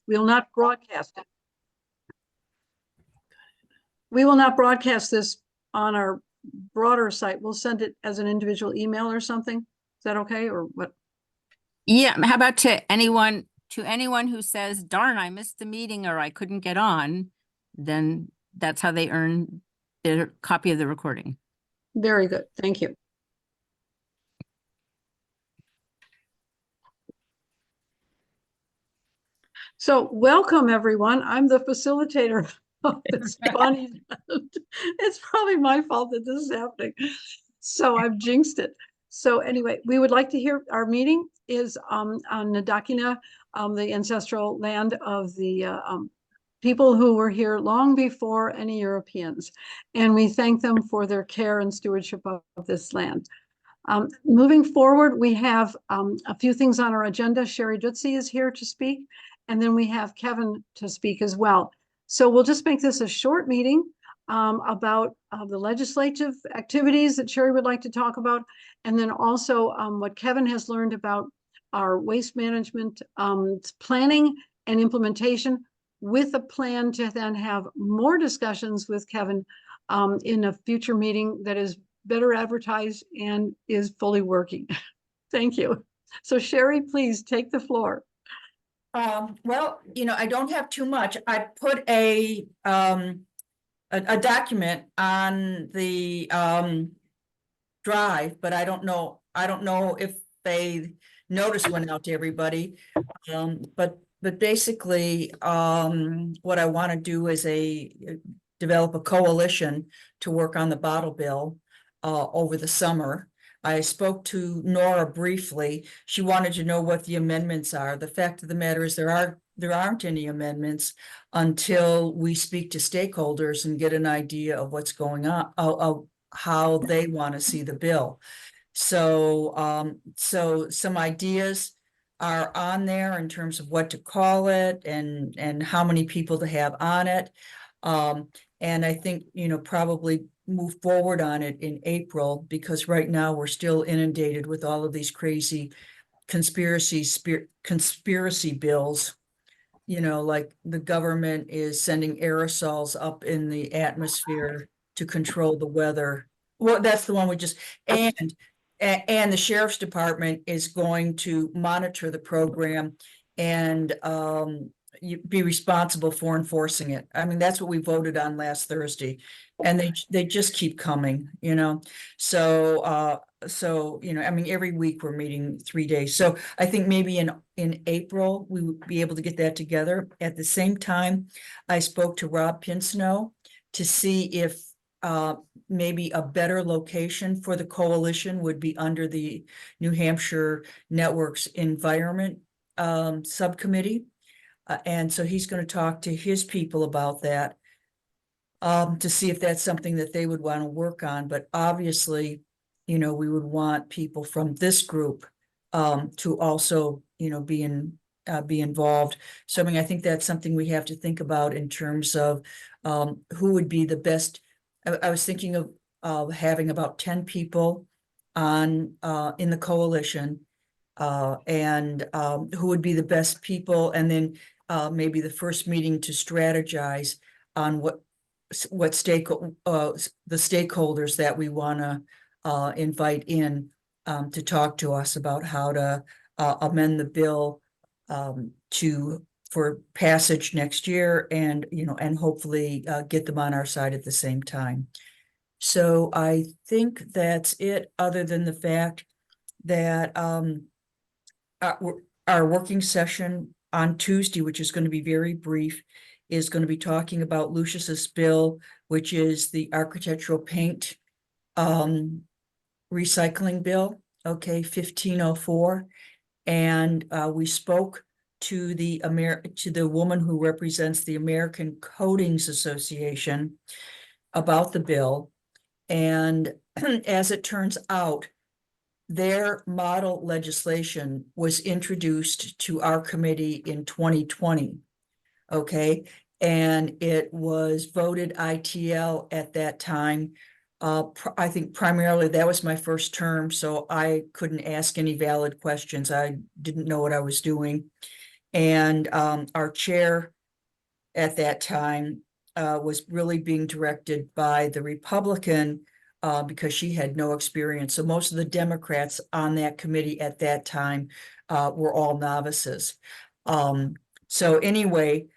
We will not broadcast it. We will not broadcast this on our broader site. We'll send it as an individual email or something. Is that okay, or what? Yeah, how about to anyone who says, darn, I missed the meeting or I couldn't get on, then that's how they earn their copy of the recording. Very good. Thank you. So welcome, everyone. I'm the facilitator of this funny. It's probably my fault that this is happening. So I've jinxed it. So anyway, we would like to hear, our meeting is on Nadakina, the ancestral land of the people who were here long before any Europeans. And we thank them for their care and stewardship of this land. Moving forward, we have a few things on our agenda. Sherry Dutzy is here to speak, and then we have Kevin to speak as well. So we'll just make this a short meeting about the legislative activities that Sherry would like to talk about, and then also what Kevin has learned about our waste management planning and implementation, with a plan to then have more discussions with Kevin in a future meeting that is better advertised and is fully working. Thank you. So Sherry, please take the floor. Well, I don't have too much. I put a document on the drive, but I don't know if they notice went out to everybody. But basically, what I want to do is develop a coalition to work on the bottle bill over the summer. I spoke to Nora briefly. She wanted to know what the amendments are. The fact of the matter is there aren't any amendments until we speak to stakeholders and get an idea of what's going on, of how they want to see the bill. So some ideas are on there in terms of what to call it and how many people to have on it. And I think, probably move forward on it in April, because right now we're still inundated with all of these crazy conspiracy bills. Like the government is sending aerosols up in the atmosphere to control the weather. Well, that's the one we just, and the sheriff's department is going to monitor the program and be responsible for enforcing it. I mean, that's what we voted on last Thursday, and they just keep coming, So I mean, every week we're meeting 3 days. So I think maybe in April we would be able to get that together. At the same time, I spoke to Rob Pinsnow to see if maybe a better location for the coalition would be under the New Hampshire Networks Environment Subcommittee. And so he's going to talk to his people about that to see if that's something that they would want to work on. But obviously, we would want people from this group to also, be involved. So, I mean, I think that's something we have to think about in terms of who would be the best. I was thinking of having about 10 people on in the coalition and who would be the best people, and then maybe the first meeting to strategize on what the stakeholders that we want to invite in to talk to us about how to amend the bill for passage next year, and and hopefully get them on our side at the same time. So I think that's it, other than the fact that our working session on Tuesday, which is going to be very brief, is going to be talking about Lucius's bill, which is the architectural paint recycling bill, 1504. And we spoke to the woman who represents the American Coatings Association about the bill. And as it turns out, their model legislation was introduced to our committee in 2020. And it was voted ITL at that time. I think primarily that was my first term, so I couldn't ask any valid questions. I didn't know what I was doing. And our chair at that time was really being directed by the Republican because she had no experience. So most of the Democrats on that committee at that time were all novices. So anyway,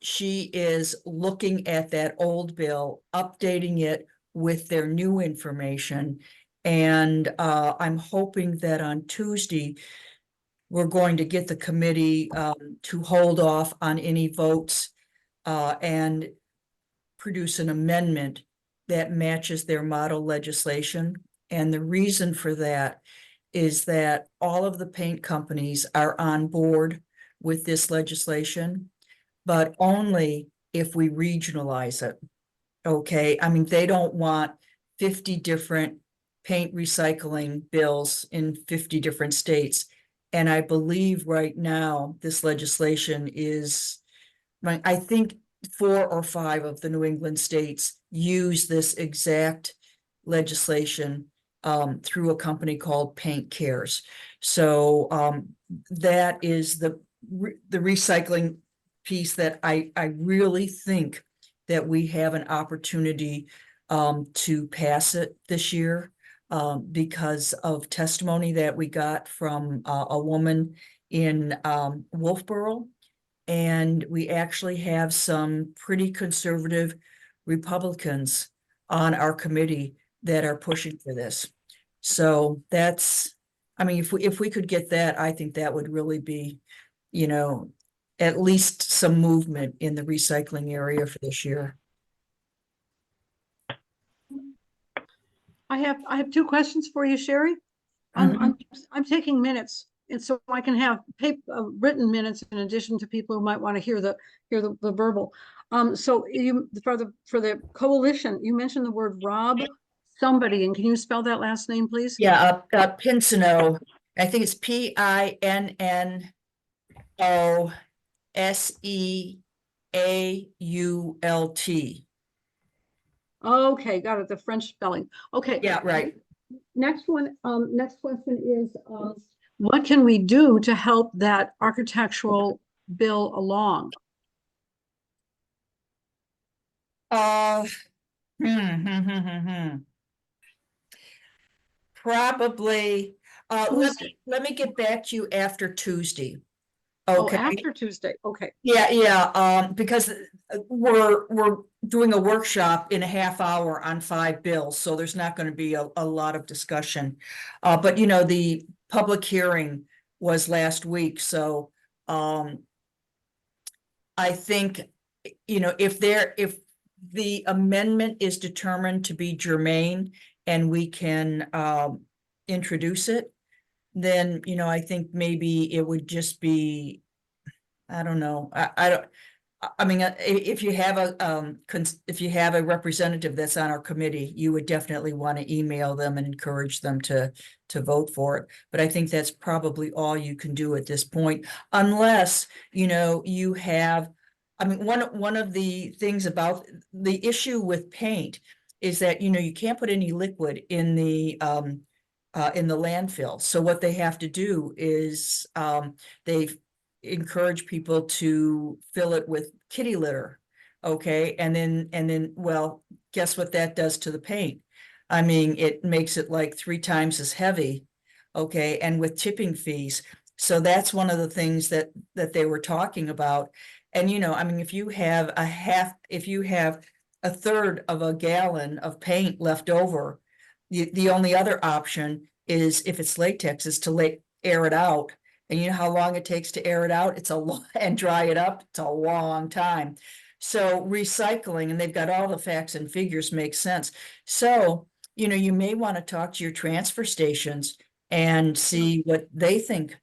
she is looking at that old bill, updating it with their new information. And I'm hoping that on Tuesday, we're going to get the committee to hold off on any votes and produce an amendment that matches their model legislation. And the reason for that is that all of the paint companies are on board with this legislation, but only if we regionalize it. Okay, I mean, they don't want 50 different paint recycling bills in 50 different states. And I believe right now this legislation is, I think 4 or 5 of the New England states use this exact legislation through a company called Paint Cares. So that is the recycling piece that I really think that we have an opportunity to pass it this year because of testimony that we got from a woman in Wolfboro. And we actually have some pretty conservative Republicans on our committee that are pushing for this. So that's, I mean, if we could get that, I think that would really be, you know, at least some movement in the recycling area for this year. I have 2 questions for you, Sherry. I'm taking minutes, and so I can have written minutes in addition to people who might want to hear the verbal. So you for the coalition, you mentioned the word Rob somebody, and can you spell that last name, please? Yeah, Pinsino. I think it's Pinnoseault. Okay, got it. The French spelling. Okay. Yeah, right. Next one, next question is, what can we do to help that architectural bill along? Probably, let me get back to you after Tuesday. Oh, Okay, after Tuesday. Okay. yeah, because we're doing a workshop in a half hour on 5 bills, so there's not going to be a lot of discussion. But you know, the public hearing was last week, so I think, you know, if the amendment is determined to be germane and we can introduce it, then, you know, I think maybe it would just be, I don't know, I don't, I mean, if you have a representative that's on our committee, you would definitely want to email them and encourage them to vote for it. But I think that's probably all you can do at this point, unless, you know, you have, I mean, one of the things about the issue with paint is that, you know, you can't put any liquid in the landfill. So what they have to do is they encourage people to fill it with kitty litter. Okay, and then well, guess what that does to the paint? I mean, it makes it like 3 times as heavy. Okay, and with tipping fees. So that's one of the things that they were talking about. And you know, I mean, if you have a third of a gallon of paint left over, the only other option is, if it's latex, is to air it out. And you know how long it takes to air it out? It's a long, and dry it up. It's a long time. So recycling, and they've got all the facts and figures, makes sense. So, you know, you may want to talk to your transfer stations and see what they think,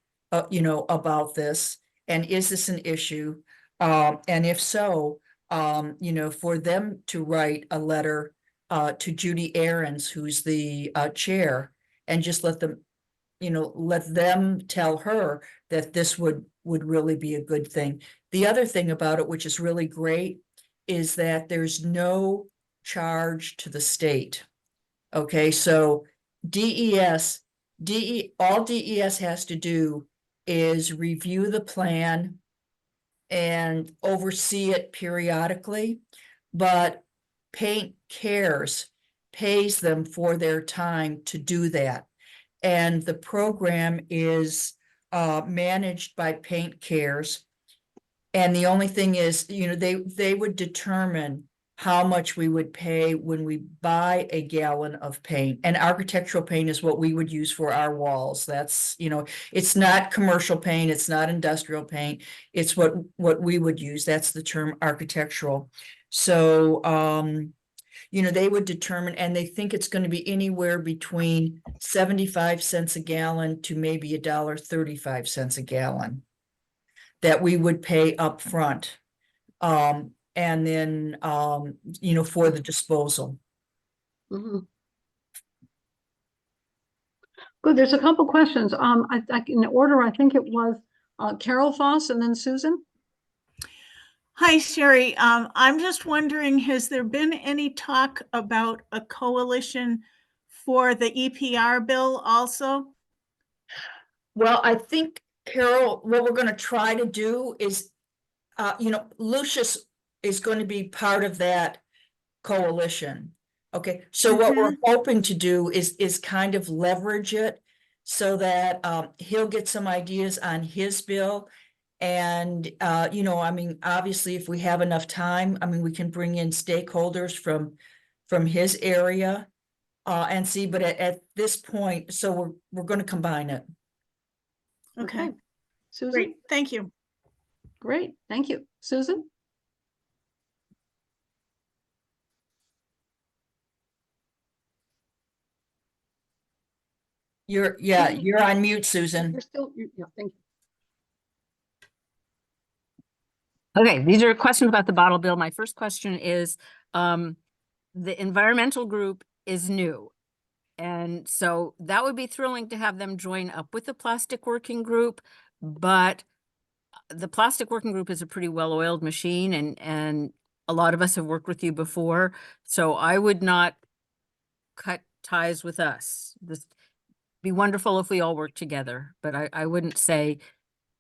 you know, about this. And is this an issue? And if so, you know, for them to write a letter to Judy Aarons, who's the chair, and just let them tell her that this would really be a good thing. The other thing about it, which is really great, is that there's no charge to the state. Okay, so all DES has to do is review the plan and oversee it periodically, but Paint Cares pays them for their time to do that. And the program is managed by Paint Cares. And the only thing is, they would determine how much we would pay when we buy a gallon of paint. And architectural paint is what we would use for our walls. That's, it's not commercial paint, it's not industrial paint. It's what we would use. That's the term architectural. So, they would determine, and they think it's going to be anywhere between 75 cents a gallon to maybe $1.35 a gallon that we would pay up front. And then, for the disposal. Mhm. Good, there's a couple questions. In order, I think it was Carol Foss and then Susan. Hi, Sherry. I'm just wondering, has there been any talk about a coalition for the EPR bill also? Well, I think, Carol, what we're going to try to do is, Lucius is going to be part of that coalition. Okay, so what we're hoping to do is kind of leverage it so that he'll get some ideas on his bill. And, obviously, if we have enough time, we can bring in stakeholders from his area and see, but at this point, so we're going to combine it. Okay, Susan? great. Thank you. Great, thank you. Susan? You're on mute, Susan. You're still, yeah, thank you. Okay, these are questions about the bottle bill. My first question is, the environmental group is new. And so that would be thrilling to have them join up with the plastic working group, but the plastic working group is a pretty well-oiled machine, and a lot of us have worked with you before. So I would not cut ties with us. This be wonderful if we all work together, but I wouldn't say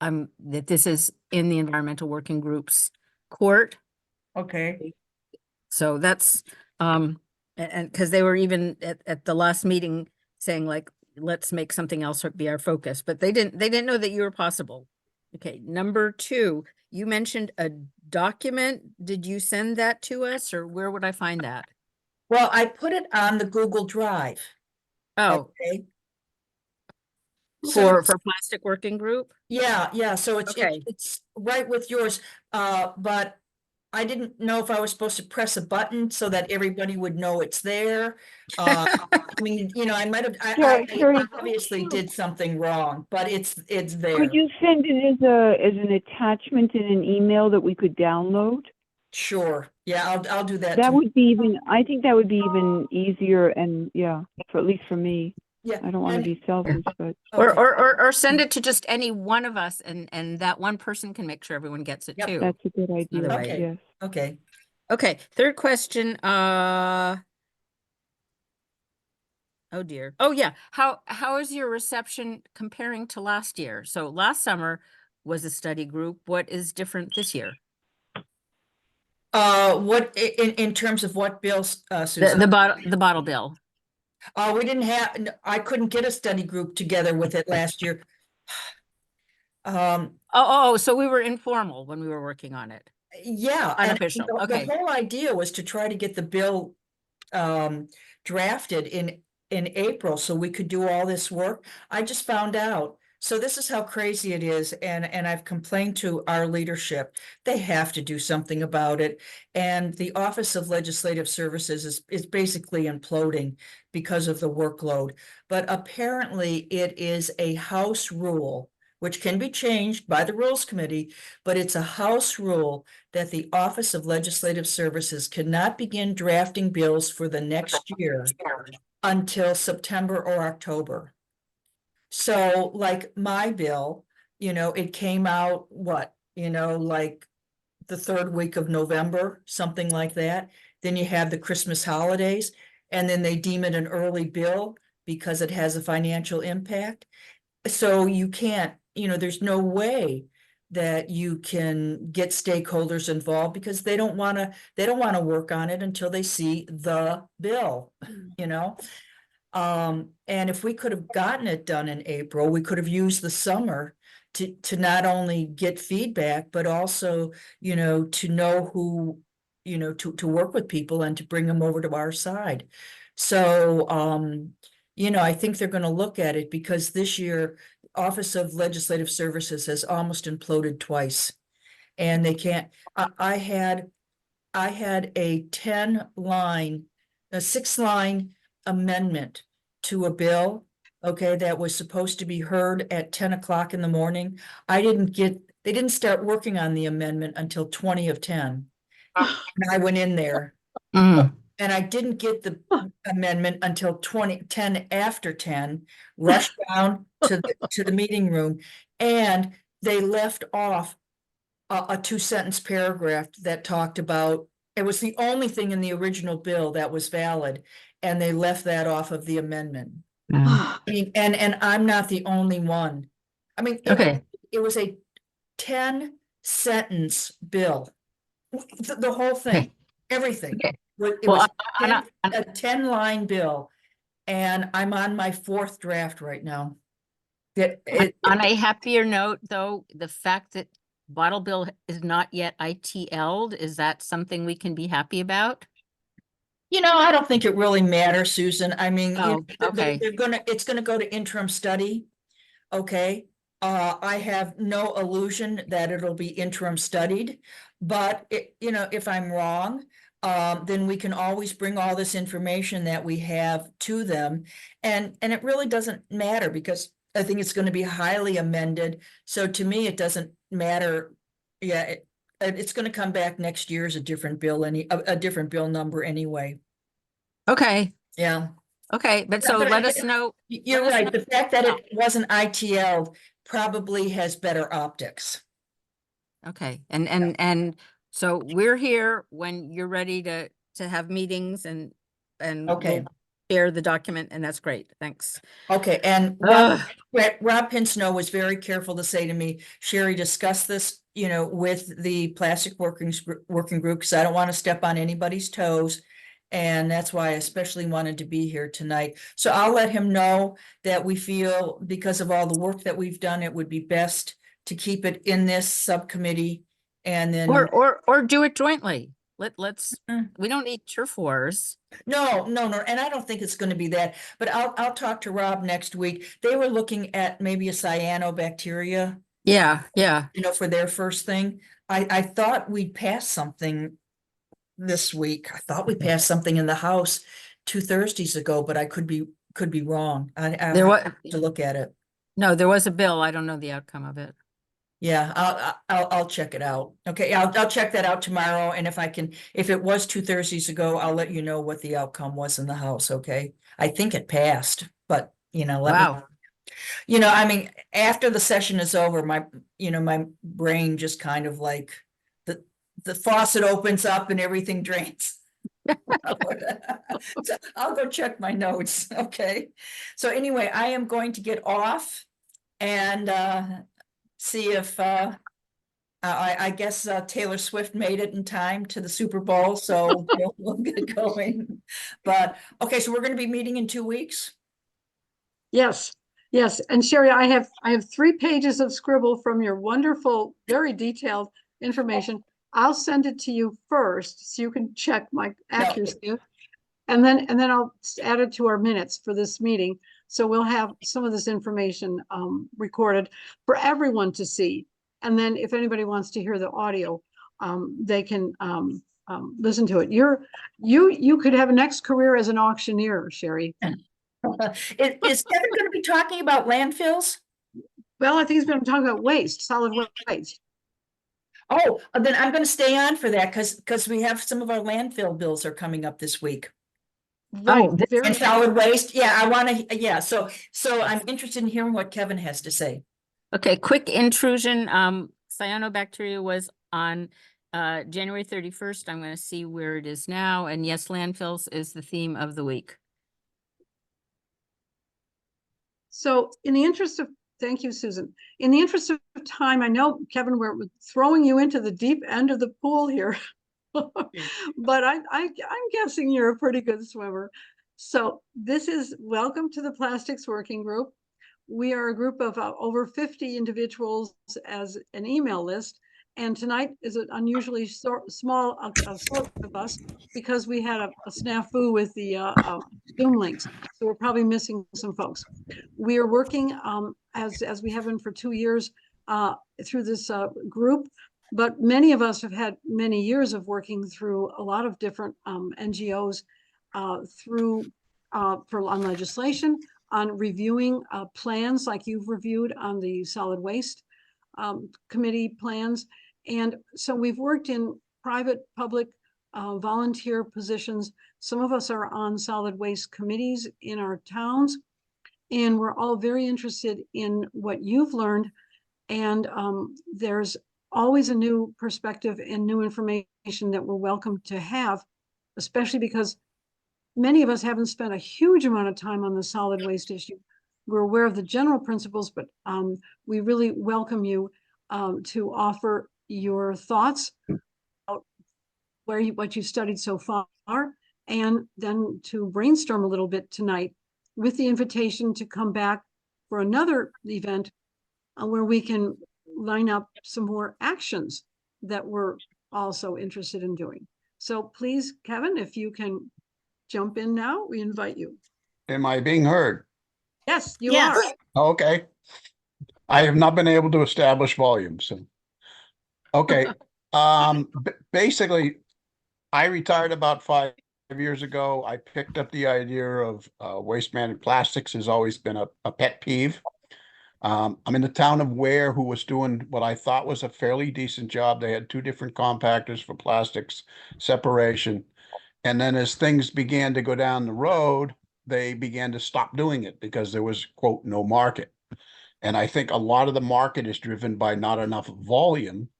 that this is in the environmental working group's court. Okay. So that's and because they were even at the last meeting saying, like, let's make something else be our focus, but they didn't know that you were possible. Okay, number 2, you mentioned a document. Did you send that to us, or where would I find that? Well, I put it on the Google Drive. Oh, Okay. for plastic working group? Yeah, so Okay. it's right with yours, but I didn't know if I was supposed to press a button so that everybody would know it's there. I might have, I obviously did something wrong, but it's there. Could you send it as an attachment in an email that we could download? Sure, yeah, I'll do that. That would be even, I think that would be even easier, and yeah, for at least for me. Yeah, I don't want to be selfish, but okay. Or send it to just any one of us, and that one person can make sure everyone gets it Yep. too. that's a good idea. Other way. Okay. Yes. Okay. Okay, third question. Oh dear. Oh yeah. How is your reception comparing to last year? So last summer was a study group. What is different this year? What in terms of what bills, Susan? The bottle bill. We didn't have, I couldn't get a study group together with it last year. So we were informal when we were working on it. Yeah. and Unofficial, okay. The whole idea was to try to get the bill drafted in April so we could do all this work. I just found out. So this is how crazy it is, and I've complained to our leadership. They have to do something about it. And the Office of Legislative Services is basically imploding because of the workload. But apparently it is a House rule, which can be changed by the Rules Committee, but it's a House rule that the Office of Legislative Services cannot begin drafting bills for the next year until September or October. So like my bill, it came out, like the 3rd week of November, something like that. Then you have the Christmas holidays, and then they deem it an early bill because it has a financial impact. So you can't, there's no way that you can get stakeholders involved because they don't want to work on it until they see the bill, you know? And if we could have gotten it done in April, we could have used the summer to not only get feedback, but also, to know who, to work with people and to bring them over to our side. So, I think they're going to look at it because this year, Office of Legislative Services has almost imploded twice. And they can't, I had a 6-line amendment to a bill, okay, that was supposed to be heard at 10 o'clock in the morning. They didn't start working on the amendment until 20 of 10. And I went in there Mm. and I didn't get the amendment until 10 after 10, rushed down to the meeting room, and they left off a 2-sentence paragraph that talked about, it was the only thing in the original bill that was valid, and they left that off of the amendment. Mm. And I'm not the only one. I mean, Okay. it was a 10-sentence bill. The whole thing, Okay. everything. Okay. It Well, was on a 10-line bill, and I'm on my 4th draft right now. on a happier note, though, the fact that Bottle Bill is not yet ITL'd, is that something we can be happy about? I don't think it really matters, Susan. I mean, Oh, okay. it's gonna go to interim study. Okay, I have no illusion that it'll be interim studied, but if I'm wrong, then we can always bring all this information that we have to them. And it really doesn't matter because I think it's gonna be highly amended. So to me, it doesn't matter. Yeah, it's gonna come back next year as a different bill, a different bill number anyway. Okay. Yeah. Okay. But so But let us know. You're let us right. The fact that it wasn't ITL probably has better optics. Okay. And so we're here when you're ready to have meetings and Okay. we'll share the document, and that's great. Thanks. Okay, and Ugh. Rob Pinsnow was very careful to say to me, Sherry, discuss this, with the plastic working group, because I don't want to step on anybody's toes. And that's why I especially wanted to be here tonight. So I'll let him know that we feel, because of all the work that we've done, it would be best to keep it in this subcommittee. And then Or do it jointly. Let's Mm. we don't need turf wars. No, and I don't think it's going to be that, but I'll talk to Rob next week. They were looking at maybe a cyanobacteria, Yeah, yeah. for their first thing. I thought we'd pass something this week. I thought we passed something in the House 2 Thursdays ago, but I could be wrong. I There have was to look at it. no, there was a bill. I don't know the outcome of it. Yeah, I'll check it out. Okay, I'll check that out tomorrow, and if it was 2 Thursdays ago, I'll let you know what the outcome was in the House, okay? I think it passed, but let me, Wow. I mean, after the session is over, my brain just kind of like the faucet opens up and everything drains. So I'll go check my notes, okay? So anyway, I am going to get off and see if I guess Taylor Swift made it in time to the Super Bowl, so we'll get going. But okay, so we're going to be meeting in 2 weeks. Yes, yes. And Sherry, I have 3 pages of scribble from your wonderful, very detailed information. I'll send it to you first so you can check my accuracy. And then I'll add it to our minutes for this meeting. So we'll have some of this information recorded for everyone to see. And then if anybody wants to hear the audio, they can listen to it. You could have a next career as an auctioneer, Sherry. Is Kevin going to be talking about landfills? Well, I think he's going to talk about waste, solid waste. Oh, then I'm going to stay on for that because we have some of our landfill bills are coming up this week. Right. Oh, And solid waste. Yeah, I want to. Yeah, so I'm interested in hearing what Kevin has to say. okay, quick intrusion. Cyanobacteria was on January 31st. I'm going to see where it is now. And yes, landfills is the theme of the week. So in the interest of Thank you, Susan. In the interest of time, I know, Kevin, we're throwing you into the deep end of the pool here. But I'm guessing you're a pretty good swimmer. So this is welcome to the Plastics Working Group. We are a group of over 50 individuals as an email list. And tonight is an unusually small assortment of us because we had a snafu with the Zoom links. So we're probably missing some folks. We are working as we have been for 2 years through this group, but many of us have had many years of working through a lot of different NGOs on legislation, on reviewing plans like you've reviewed on the solid waste committee plans. And so we've worked in private, public, volunteer positions. Some of us are on solid waste committees in our towns, and we're all very interested in what you've learned. And there's always a new perspective and new information that we're welcome to have, especially because many of us haven't spent a huge amount of time on the solid waste issue. We're aware of the general principles, but we really welcome you to offer your thoughts about what you studied so far, and then to brainstorm a little bit tonight with the invitation to come back for another event where we can line up some more actions that we're also interested in doing. So please, Kevin, if you can jump in now, we invite you. Am I being heard? Yes, you Yes. are. Okay. I have not been able to establish volume, so. Okay, basically, I retired about 5 years ago. I picked up the idea of waste management. Plastics has always been a pet peeve. I'm in the town of Ware, who was doing what I thought was a fairly decent job. They had 2 different compactors for plastics separation. And then as things began to go down the road, they began to stop doing it because there was, quote, no market. And I think a lot of the market is driven by not enough volume,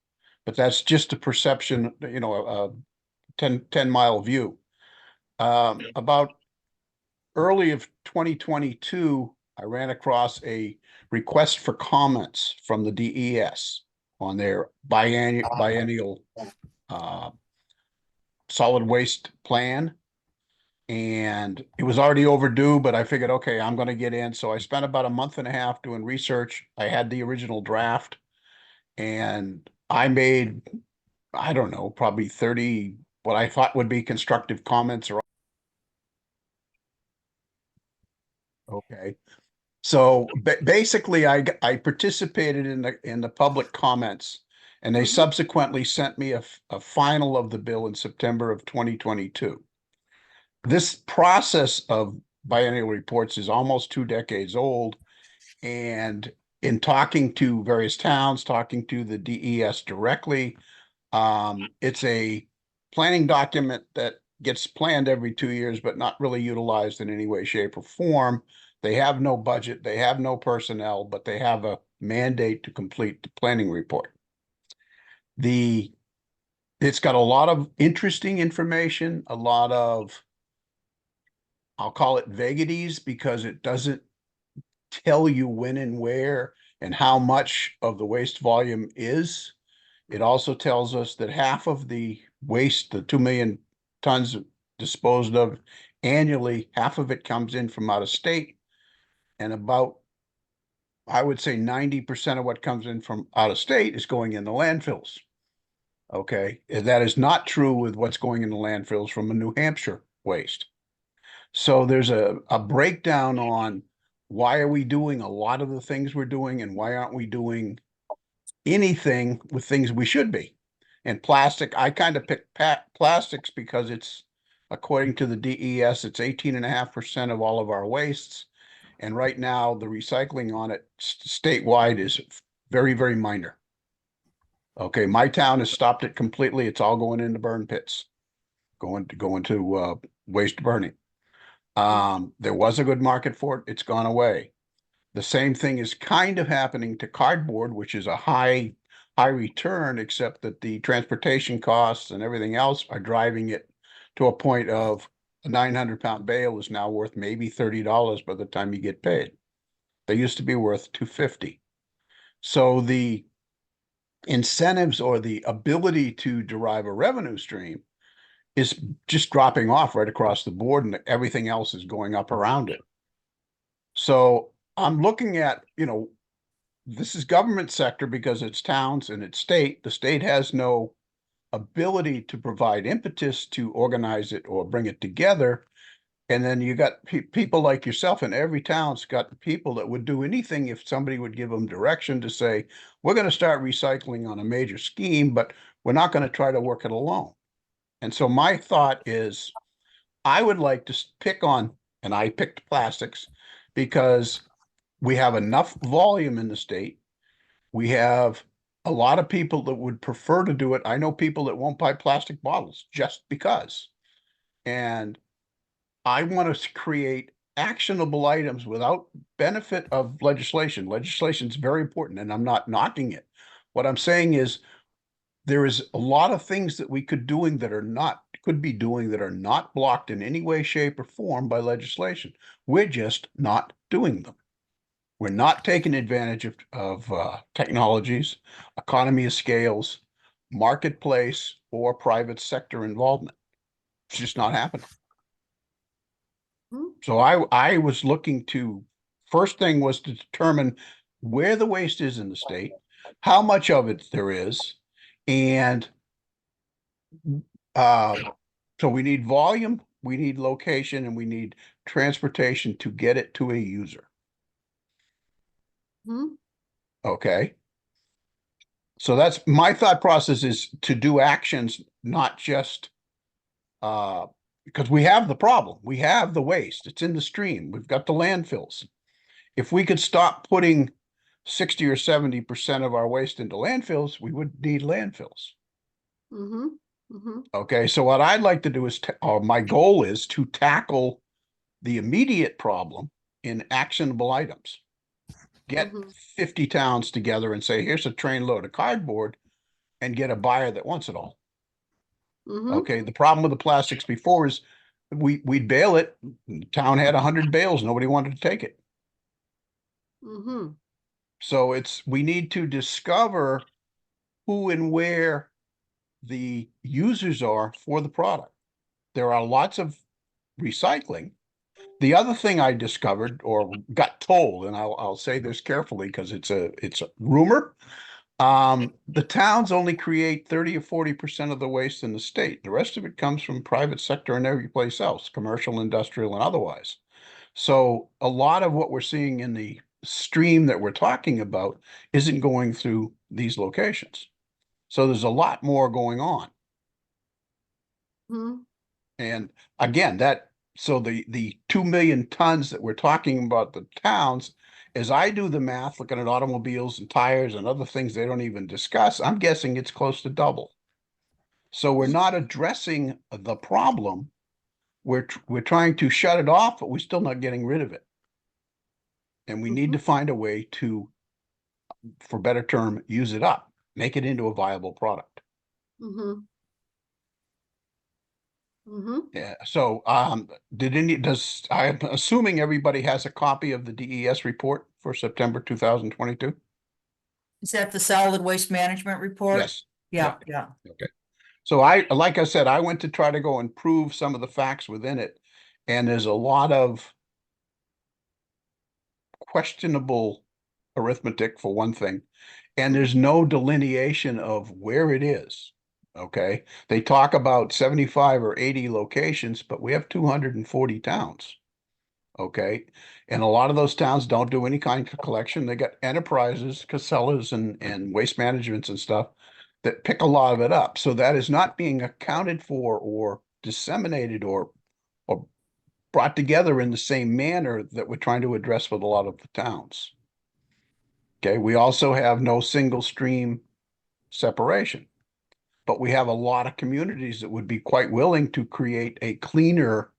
but that's just a perception, you know, a 10-mile view. About early of 2022, I ran across a request for comments from the DES on their biennial solid waste plan. And it was already overdue, but I figured, okay, I'm going to get in. So I spent about a month and a half doing research. I had the original draft, and I made, I don't know, probably 30, what I thought would be constructive comments. Okay. So basically, I participated in the public comments, and they subsequently sent me a final of the bill in September of 2022. This process of biennial reports is almost 2 decades old, and in talking to various towns, talking to the DES directly, it's a planning document that gets planned every 2 years, but not really utilized in any way, shape, or form. They have no budget, they have no personnel, but they have a mandate to complete the planning report. It's got a lot of interesting information, a lot of, I'll call it vagaries, because it doesn't tell you when and where and how much of the waste volume is. It also tells us that half of the waste, the 2 million tons disposed of annually, half of it comes in from out of state. And about, I would say 90% of what comes in from out of state is going in the landfills. Okay, and that is not true with what's going in the landfills from a New Hampshire waste. So there's a breakdown on why are we doing a lot of the things we're doing and why aren't we doing anything with things we should be. And plastic, I kind of picked plastics because it's, according to the DES, it's 18.5% of all of our wastes. And right now, the recycling on it statewide is very, very minor. Okay, my town has stopped it completely. It's all going into burn pits, going to waste burning. There was a good market for it. It's gone away. The same thing is kind of happening to cardboard, which is a high return, except that the transportation costs and everything else are driving it to a point of a 900-pound bale is now worth maybe $30 by the time you get paid. They used to be worth 250. So the incentives or the ability to derive a revenue stream is just dropping off right across the board, and everything else is going up around it. So I'm looking at, this is government sector because it's towns and it's state. The state has no ability to provide impetus to organize it or bring it together. And then you got people like yourself, and every town's got people that would do anything if somebody would give them direction to say, we're going to start recycling on a major scheme, but we're not going to try to work it alone. And so my thought is, I would like to pick on, and I picked plastics because we have enough volume in the state. We have a lot of people that would prefer to do it. I know people that won't buy plastic bottles just because. And I want to create actionable items without benefit of legislation. Legislation is very important, and I'm not knocking it. What I'm saying is there is a lot of things that we could be doing that are not blocked in any way, shape, or form by legislation. We're just not doing them. We're not taking advantage of technologies, economy of scales, marketplace, or private sector involvement. It's just not happening. So I was looking to, first thing was to determine where the waste is in the state, how much of it there is, and so we need volume, we need location, and we need transportation to get it to a user. Okay. So that's my thought process, is to do actions, not just because we have the problem. We have the waste. It's in the stream. We've got the landfills. If we could stop putting 60 or 70% of our waste into landfills, we would need landfills. Okay, so what I'd like to do is, or my goal is to tackle the immediate problem in actionable items. Get 50 towns together and say, here's a train load of cardboard, and get a buyer that wants it all. Okay, the problem with the plastics before is we'd bail it. The town had 100 bales. Nobody wanted to take it. So we need to discover who and where the users are for the product. There are lots of recycling. The other thing I discovered or got told, and I'll say this carefully because it's a rumor. The towns only create 30 or 40% of the waste in the state. The rest of it comes from private sector and every place else, commercial, industrial, and otherwise. So a lot of what we're seeing in the stream that we're talking about isn't going through these locations. So there's a lot more going on. And again, so the 2 million tons that we're talking about the towns, as I do the math, looking at automobiles and tires and other things they don't even discuss, I'm guessing it's close to double. So we're not addressing the problem. We're trying to shut it off, but we're still not getting rid of it. And we need to find a way to, for better term, use it up, make it into a viable product. Yeah. So, I'm assuming everybody has a copy of the DES report for September 2022? Is that the solid waste management report? Yes. Yeah. Okay. So like I said, I went to try to go and prove some of the facts within it, and there's a lot of questionable arithmetic for one thing, and there's no delineation of where it is. Okay. They talk about 75 or 80 locations, but we have 240 towns. Okay. And a lot of those towns don't do any kind of collection. They got enterprises, Casellas and waste managements and stuff that pick a lot of it up. So that is not being accounted for or disseminated or brought together in the same manner that we're trying to address with a lot of the towns. Okay. We also have no single stream separation. But we have a lot of communities that would be quite willing to create a cleaner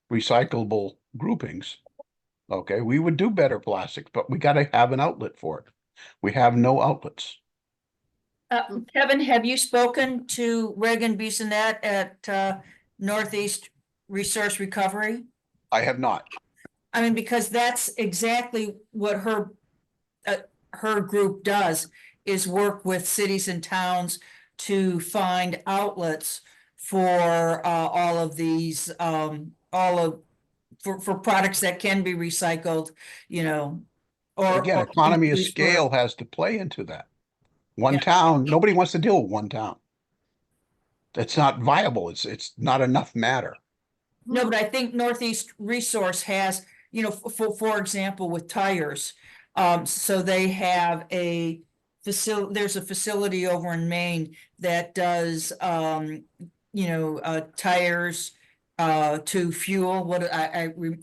recyclable groupings. Okay, we would do better plastics, but we got to have an outlet for it. We have no outlets. Kevin, have you spoken to Reagan Bissonette at Northeast Resource Recovery? I have not. I mean, because that's exactly what her group does, is work with cities and towns to find outlets for all of these, for products that can be recycled, you know. But again, economy of used for- scale has to play into that. One Yeah. town, nobody wants to deal with one town. It's not viable. It's not enough matter. No, but I think Northeast Resource has, you know, for example, with tires. So they have a there's a facility over in Maine that does, you know, tires to fuel,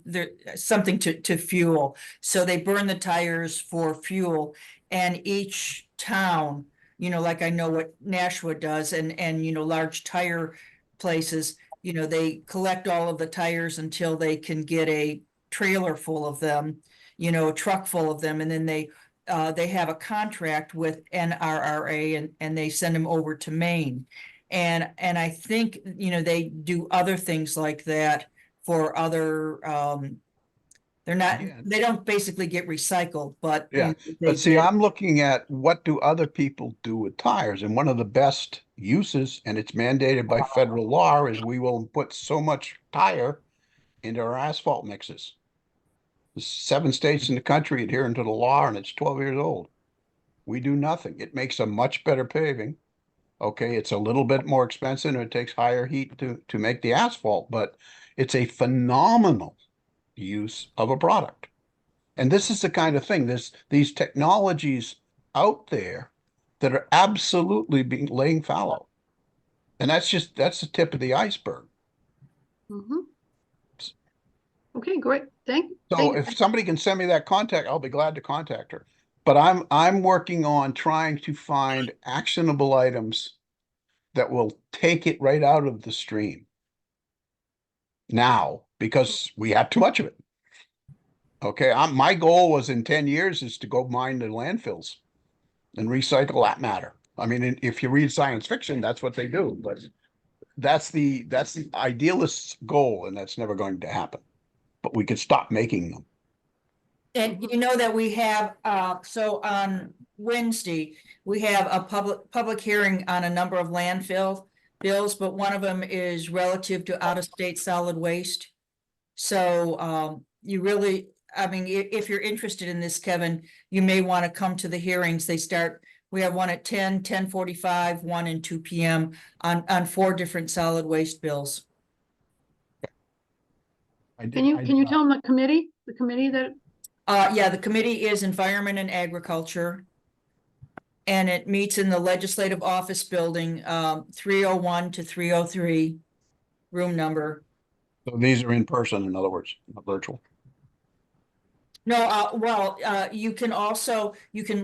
there, something to fuel. So they burn the tires for fuel, and each town, you know, like I know what Nashua does, and, you know, large tire places, you know, they collect all of the tires until they can get a trailer full of them, you know, a truck full of them, and then they have a contract with NRRA, and they send them over to Maine. And I think, you know, they do other things like that for other, they're not, Yeah. they don't basically get recycled, but. you Yeah, know, they but see, get- I'm looking at what do other people do with tires? And one of the best uses, and it's mandated by federal law, is we will put so much tire into our asphalt mixes. There's 7 states in the country adhering to the law, and it's 12 years old. We do nothing. It makes a much better paving. Okay, it's a little bit more expensive and it takes higher heat to make the asphalt, but it's a phenomenal use of a product. And this is the kind of thing, these technologies out there that are absolutely being laying fallow. And that's the tip of the iceberg. Mhm. Okay, great. Thank So you. if somebody can send me that contact, I'll be glad to contact her. But I'm working on trying to find actionable items that will take it right out of the stream now, because we have too much of it. Okay, my goal was in 10 years is to go mine the landfills and recycle that matter. I mean, if you read science fiction, that's what they do, but that's the idealist's goal, and that's never going to happen. But we could stop making them. And you know that we have, so on Wednesday, we have a public hearing on a number of landfill bills, but one of them is relative to out-of-state solid waste. So, you really, I mean, if you're interested in this, Kevin, you may want to come to the hearings. We have one at 10, 10:45, 1 and 2 PM on 4 different solid waste bills. Can you tell them the committee that, Yeah, the committee is Environment and Agriculture. And it meets in the Legislative Office Building, 301 to 303, room number. So these are in person, in other words, not virtual. No, well, you can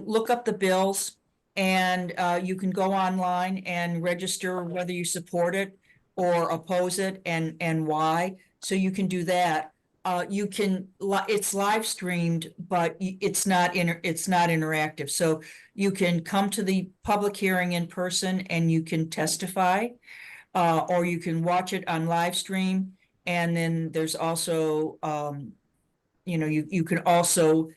look up the bills, and you can go online and register whether you support it or oppose it, and why. So you can do that. It's live streamed, but it's not interactive. So you can come to the public hearing in person and you can testify, or you can watch it on live stream. And then there's also, you know, you can also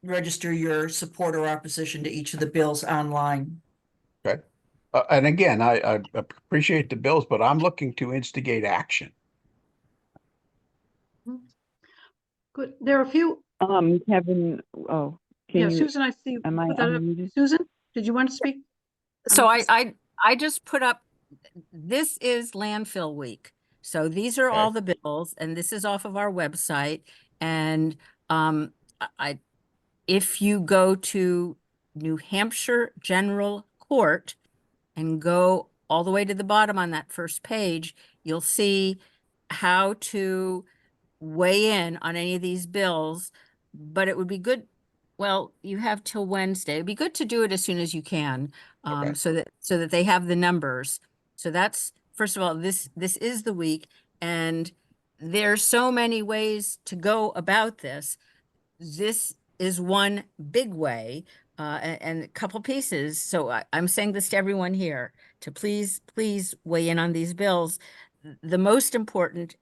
register your support or opposition to each of the bills online. Okay. And again, I appreciate the bills, but I'm looking to instigate action. good, there are a few, Kevin, oh, yeah, can you, Susan, I see. you am I put that up. unmuted? Susan, did you want to speak? So I just put up, this is landfill week. So these are all the bills, and this is off of our website. And if you go to New Hampshire General Court and go all the way to the bottom on that first page, you'll see how to weigh in on any of these bills. But it would be good, well, you have till Wednesday. It'd be good to do it as soon as you can, Okay. so that they have the numbers. So that's, first of all, this is the week, and there's so many ways to go about this. This is one big way, and a couple pieces. So I'm saying this to everyone here to please weigh in on these bills. The most important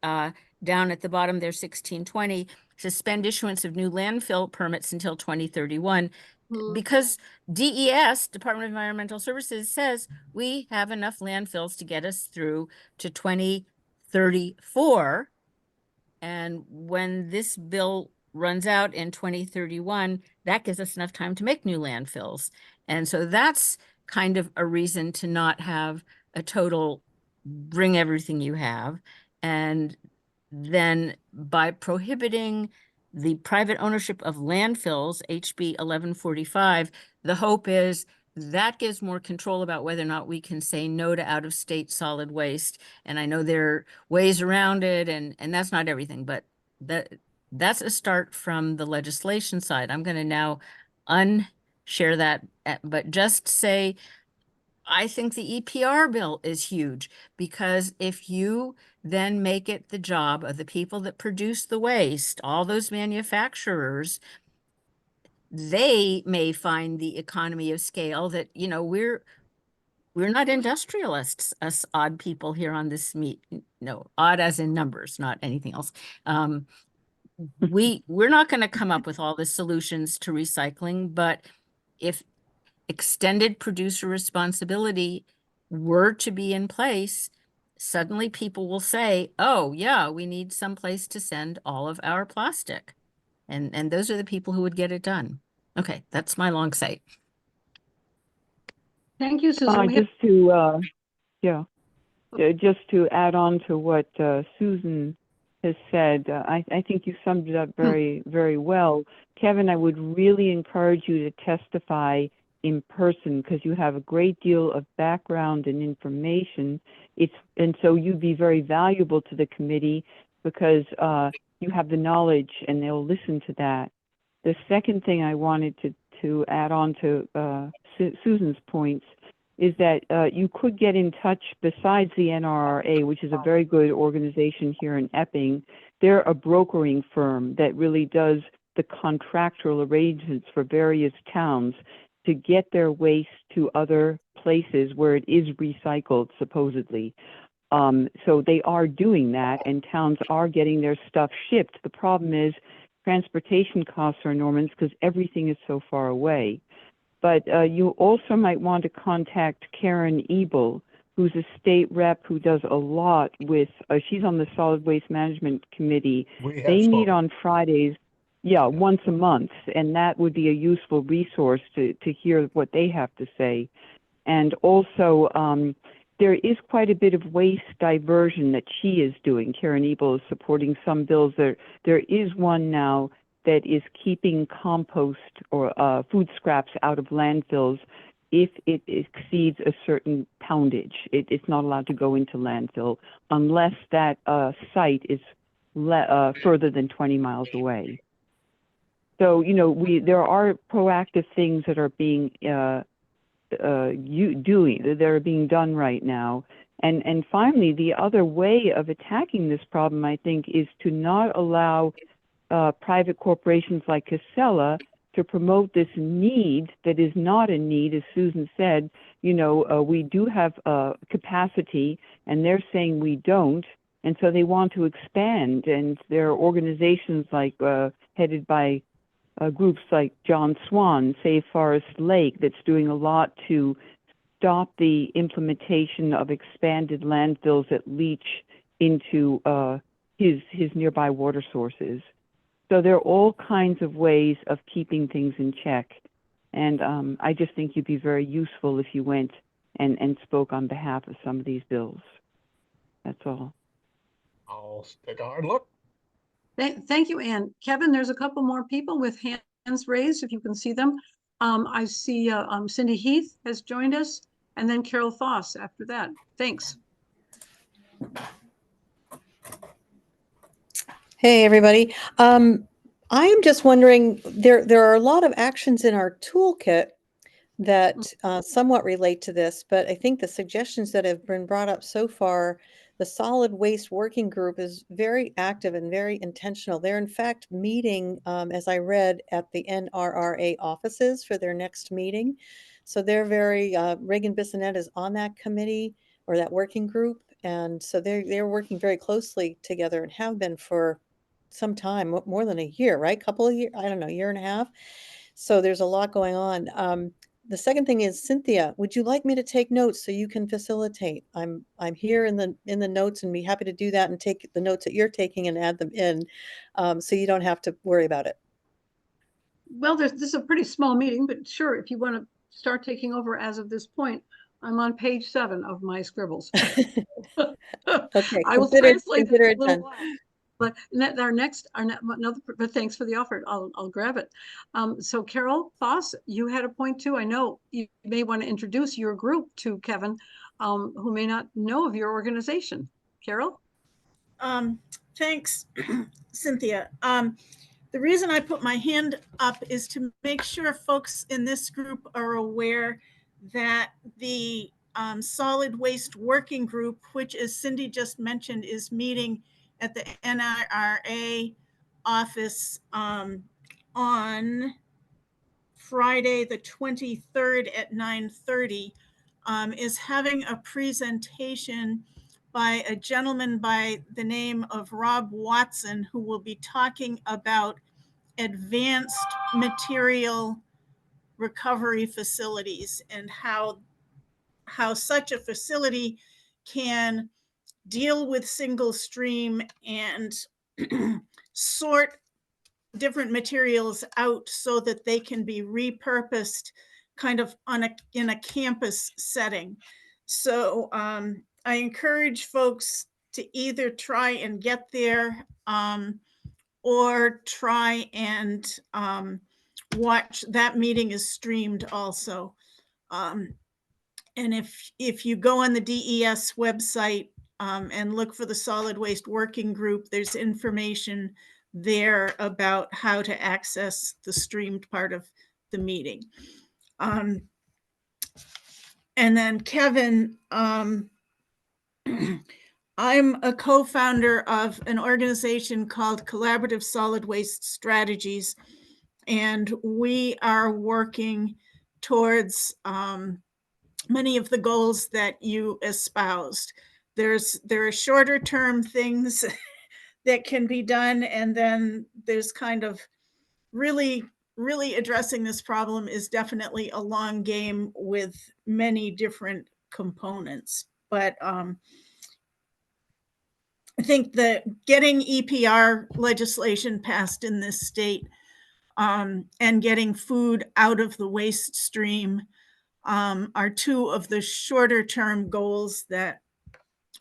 down at the bottom there, 1620, suspend issuance of new landfill permits until 2031. Because DES, Department of Environmental Services, says we have enough landfills to get us through to 2034. And when this bill runs out in 2031, that gives us enough time to make new landfills. And so that's kind of a reason to not have a total bring everything you have. And then by prohibiting the private ownership of landfills, HB 1145, the hope is that gives more control about whether or not we can say no to out-of-state solid waste. And I know there are ways around it, and that's not everything, but that's a start from the legislation side. I'm going to now unshare that, but just say, I think the EPR bill is huge, because if you then make it the job of the people that produce the waste, all those manufacturers, they may find the economy of scale that, you know, we're not industrialists, us odd people here on this no, odd as in numbers, not anything else. We're not going to come up with all the solutions to recycling, but if extended producer responsibility were to be in place, suddenly people will say, oh yeah, we need some place to send all of our plastic. And those are the people who would get it done. Okay, that's my long say. Thank you, Susan. We have- Just to, just to add on to what Susan has said, I think you summed it up very, very well. Kevin, I would really encourage you to testify in person, because you have a great deal of background and information. And so you'd be very valuable to the committee, because you have the knowledge and they'll listen to that. The second thing I wanted to add on to Susan's points is that you could get in touch, besides the NRRA, which is a very good organization here in Epping. They're a brokering firm that really does the contractual arrangements for various towns to get their waste to other places where it is recycled, supposedly. So they are doing that, and towns are getting their stuff shipped. The problem is transportation costs are enormous because everything is so far away. But you also might want to contact Karen Ebel, who's a state rep who does a lot with, she's on the Solid Waste Management Committee. They meet on Fridays, once a month, and that would be a useful resource to hear what they have to say. And also, there is quite a bit of waste diversion that she is doing. Karen Ebel is supporting some bills. There is one now that is keeping compost or food scraps out of landfills if it exceeds a certain poundage. It's not allowed to go into landfill unless that site is further than 20 miles away. So, you know, there are proactive things that are being that are being done right now. And finally, the other way of attacking this problem, I think, is to not allow private corporations like Casella to promote this need that is not a need. As Susan said, you know, we do have capacity, and they're saying we don't, and so they want to expand. And there are organizations like headed by groups like John Swan, Save Forest Lake, that's doing a lot to stop the implementation of expanded landfills that leach into his nearby water sources. So there are all kinds of ways of keeping things in check. And I just think you'd be very useful if you went and spoke on behalf of some of these bills. That's all. I'll take a hard look. Thank you, Ann. Kevin, there's a couple more people with hands raised, if you can see them. I see Cindy Heath has joined us, and then Carol Foss after that. Thanks. Hey, everybody. I am just wondering, there are a lot of actions in our toolkit that somewhat relate to this, but I think the suggestions that have been brought up so far, the Solid Waste Working Group is very active and very intentional. They're in fact meeting, as I read, at the NRRA offices for their next meeting. So they're very, Reagan Bissonette is on that committee or that working group, And so they're working very closely together and have been for some time, more than a year, right? Couple of years, I don't know, year and a half. So there's a lot going on. The second thing is, Cynthia, would you like me to take notes so you can facilitate? I'm here in the notes and be happy to do that and take the notes that you're taking and add them in, so you don't have to worry about it. Well, this is a pretty small meeting, but sure, if you want to start taking over as of this point, I'm on page 7 of my scribbles. Okay, I will consider translate this in a it little done. while. But but thanks for the offer. I'll grab it. So Carol Foss, you had a point too. I know you may want to introduce your group to Kevin, who may not know of your organization. Carol? Thanks, Cynthia. The reason I put my hand up is to make sure folks in this group are aware that the solid waste working group, which as Cindy just mentioned, is meeting at the NIRA office on Friday, the 23rd at 9:30, is having a presentation by a gentleman by the name of Rob Watson, who will be talking about advanced material recovery facilities and how such a facility can deal with single stream and sort different materials out so that they can be repurposed kind of in a campus setting. So I encourage folks to either try and get there or try and watch. That meeting is streamed also. And if you go on the DES website and look for the solid waste working group, there's information there about how to access the streamed part of the meeting. And then Kevin, I'm a co-founder of an organization called Collaborative Solid Waste Strategies, and we are working towards many of the goals that you espoused. There are shorter term things that can be done, and then there's kind of really addressing this problem is definitely a long game with many different components. But I think that getting EPR legislation passed in this state and getting food out of the waste stream are two of the shorter term goals that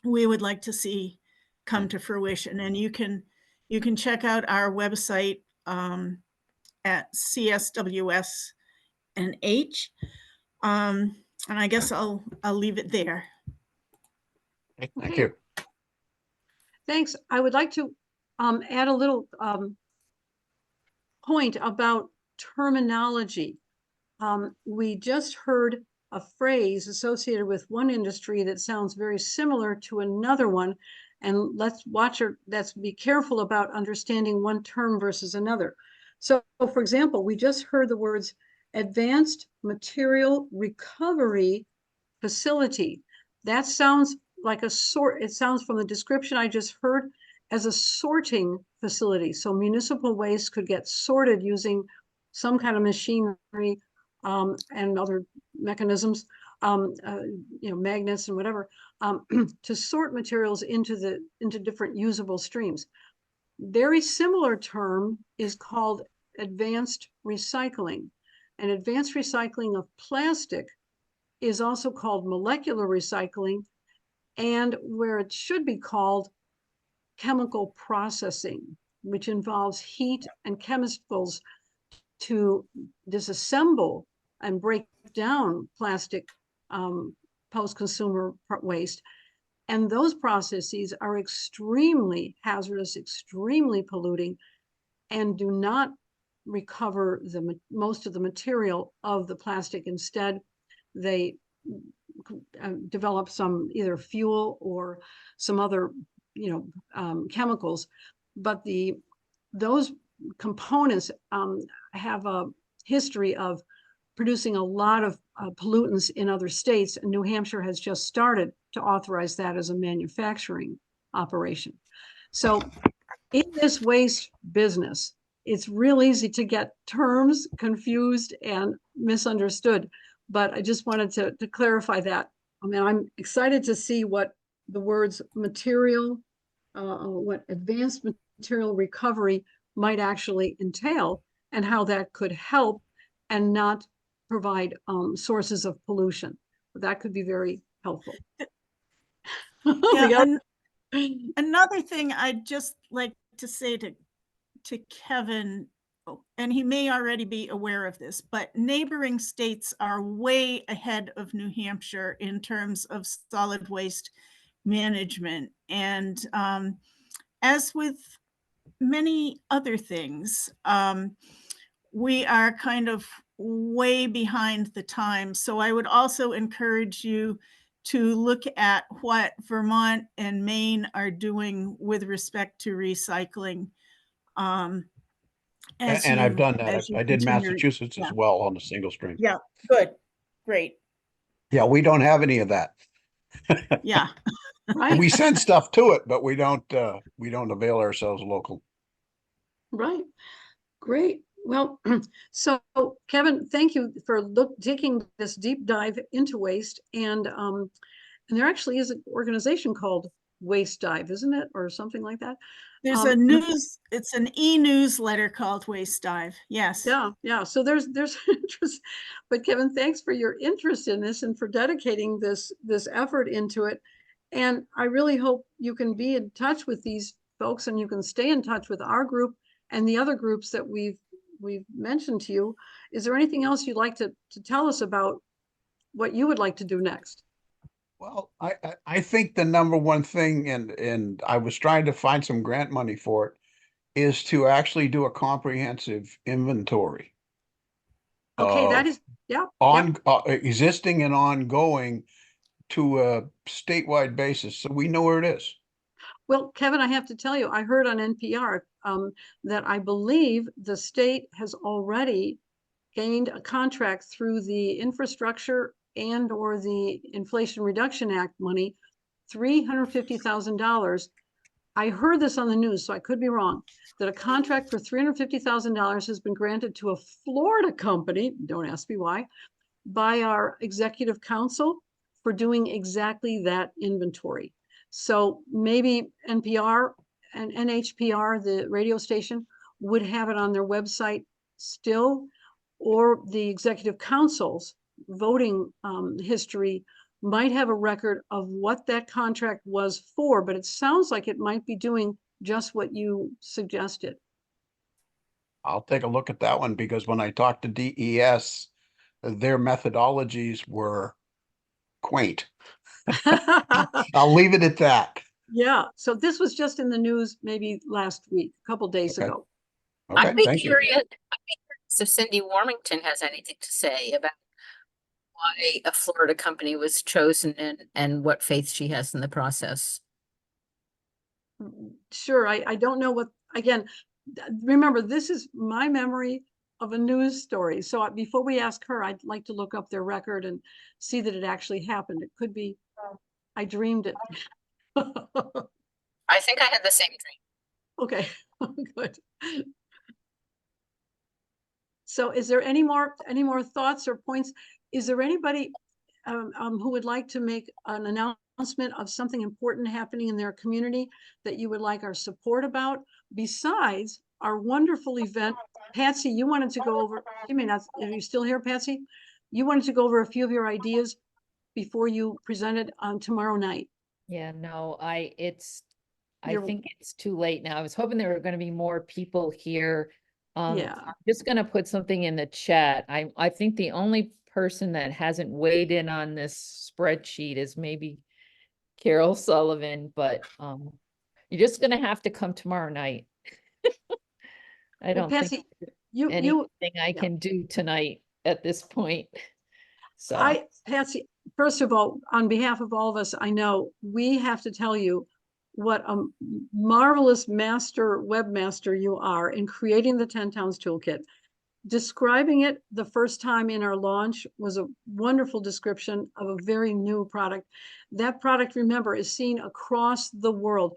we would like to see come to fruition. And you can check out our website at CSWS and H. And I guess I'll leave it there. Thank you. Thanks. I would like to add a little point about terminology. We just heard a phrase associated with one industry that sounds very similar to another one. And let's be careful about understanding one term versus another. So for example, we just heard the words advanced material recovery facility. That sounds like it sounds from the description I just heard as a sorting facility. So municipal waste could get sorted using some kind of machinery and other mechanisms, magnets and whatever, to sort materials into different usable streams. Very similar term is called advanced recycling. And advanced recycling of plastic is also called molecular recycling, and where it should be called chemical processing, which involves heat and chemicals to disassemble and break down plastic post-consumer waste. And those processes are extremely hazardous, extremely polluting, and do not recover most of the material of the plastic. Instead, they develop some either fuel or some other chemicals. But those components have a history of producing a lot of pollutants in other states. And New Hampshire has just started to authorize that as a manufacturing operation. So in this waste business, it's real easy to get terms confused and misunderstood. But I just wanted to clarify that. I mean, I'm excited to see what the words material, what advanced material recovery might actually entail and how that could help and not provide sources of pollution. That could be very helpful. Yeah, another thing I'd just like to say to Kevin, and he may already be aware of this, but neighboring states are way ahead of New Hampshire in terms of solid waste management. And as with many other things, we are kind of way behind the times. So I would also encourage you to look at what Vermont and Maine are doing with respect to recycling. And I've done that. I did Massachusetts as well on the single stream. Yeah, good, great. Yeah, we don't have any of that. Yeah. Right. We send stuff to it, but we don't avail ourselves local. Right. Great. Well, so Kevin, thank you for taking this deep dive into waste. And there actually is an organization called Waste Dive, isn't it? Or something like that. There's it's an e-newsletter called Waste Dive. Yes. Yeah, yeah. So there's interest. But Kevin, thanks for your interest in this and for dedicating this effort into it. And I really hope you can be in touch with these folks and you can stay in touch with our group and the other groups that we've mentioned to you. Is there anything else you'd like to tell us about what you would like to do next? Well, I think the number one thing, and I was trying to find some grant money for it, is to actually do a comprehensive inventory. Okay, that is, yeah. Existing and ongoing to a statewide basis, so we know where it is. Well, Kevin, I have to tell you, I heard on NPR that I believe the state has already gained a contract through the infrastructure and or the Inflation Reduction Act money, $350,000. I heard this on the news, so I could be wrong, that a contract for $350,000 has been granted to a Florida company, don't ask me why, by our executive council for doing exactly that inventory. So maybe NPR and NHPR, the radio station, would have it on their website still, or the executive council's voting history might have a record of what that contract was for, but it sounds like it might be doing just what you suggested. I'll take a look at that one because when I talked to DES, their methodologies were quaint. I'll leave it at that. Yeah, so this was just in the news maybe last week, a couple days ago. Okay, I'd be thank you. curious if Cindy Warmington has anything to say about why a Florida company was chosen and what faith she has in the process. Sure, I don't know what, again, remember, this is my memory of a news story. So before we ask her, I'd like to look up their record and see that it actually happened. It could be, I dreamed it. I think I had the same dream. Okay, good. So is there any more thoughts or points? Is there anybody who would like to make an announcement of something important happening in their community that you would like our support about, besides our wonderful event? Patsy, you wanted to go over, you may not, are you still here, Patsy? You wanted to go over a few of your ideas before you presented on tomorrow night. Yeah, no, I You're- think it's too late now. I was hoping there were going to be more people here. Yeah. I'm just going to put something in the chat. I think the only person that hasn't weighed in on this spreadsheet is maybe Carol Sullivan, but you're just going to have to come tomorrow night. I don't Patsy, think anything I yeah. can do tonight at this point. So Patsy, first of all, on behalf of all of us, I know we have to tell you what a marvelous webmaster you are in creating the 10 Towns Toolkit. describing it the first time in our launch was a wonderful description of a very new product. That product, remember, is seen across the world.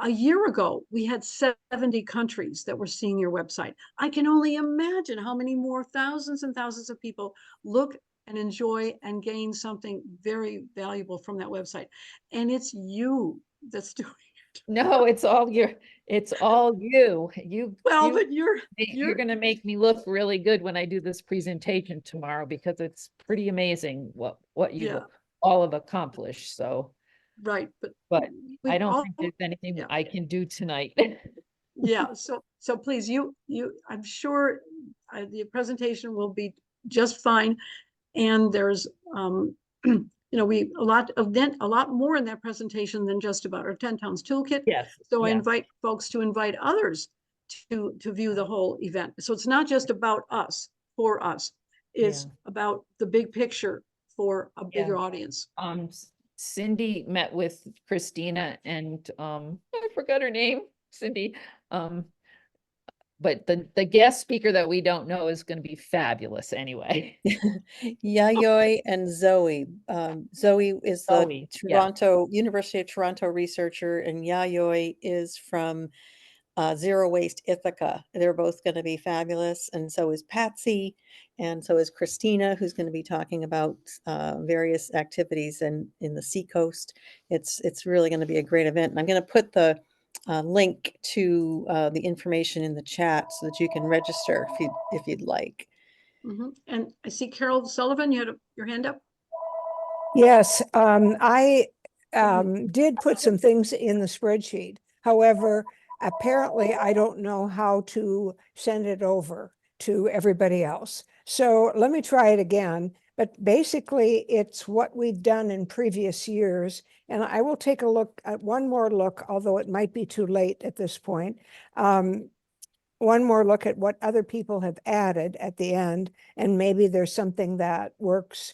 A year ago, we had 70 countries that were seeing your website. I can only imagine how many more thousands and thousands of people look and enjoy and gain something very valuable from that website. And it's you that's doing it. No, it's all you. Well, you- but you're you're gonna make me look really good when I do this presentation tomorrow, because it's pretty amazing what you Yeah. all have accomplished. So, right, but we've I don't all- think there's anything yeah. I can do tonight. Yeah, so please, I'm sure the presentation will be just fine. And there's, you know, a lot more in that presentation than just about our 10 Towns Toolkit. Yes. So I yeah. invite folks to invite others to view the whole event. So it's not just about us, for us. It's Yeah. about the big picture for a bigger Yeah. audience. Cindy met with Christina and I forgot her name, Cindy. But the guest speaker that we don't know is going to be fabulous anyway. Yayoi and Zoe. Zoe is the Zoe, yeah. University of Toronto researcher, and Yayoi is from Zero Waste Ithaca. They're both going to be fabulous, and so is Patsy, and so is Christina, who's going to be talking about various activities in the Seacoast. It's really going to be a great event, and I'm going to put the link to the information in the chat so that you can register if you'd like. And I see Carol Sullivan, you had your hand up. Yes, I did put some things in the spreadsheet. However, apparently I don't know how to send it over to everybody else. So let me try it again. But basically, it's what we've done in previous years. And I will take a look at one more look, although it might be too late at this point. One more look at what other people have added at the end. And maybe there's something that works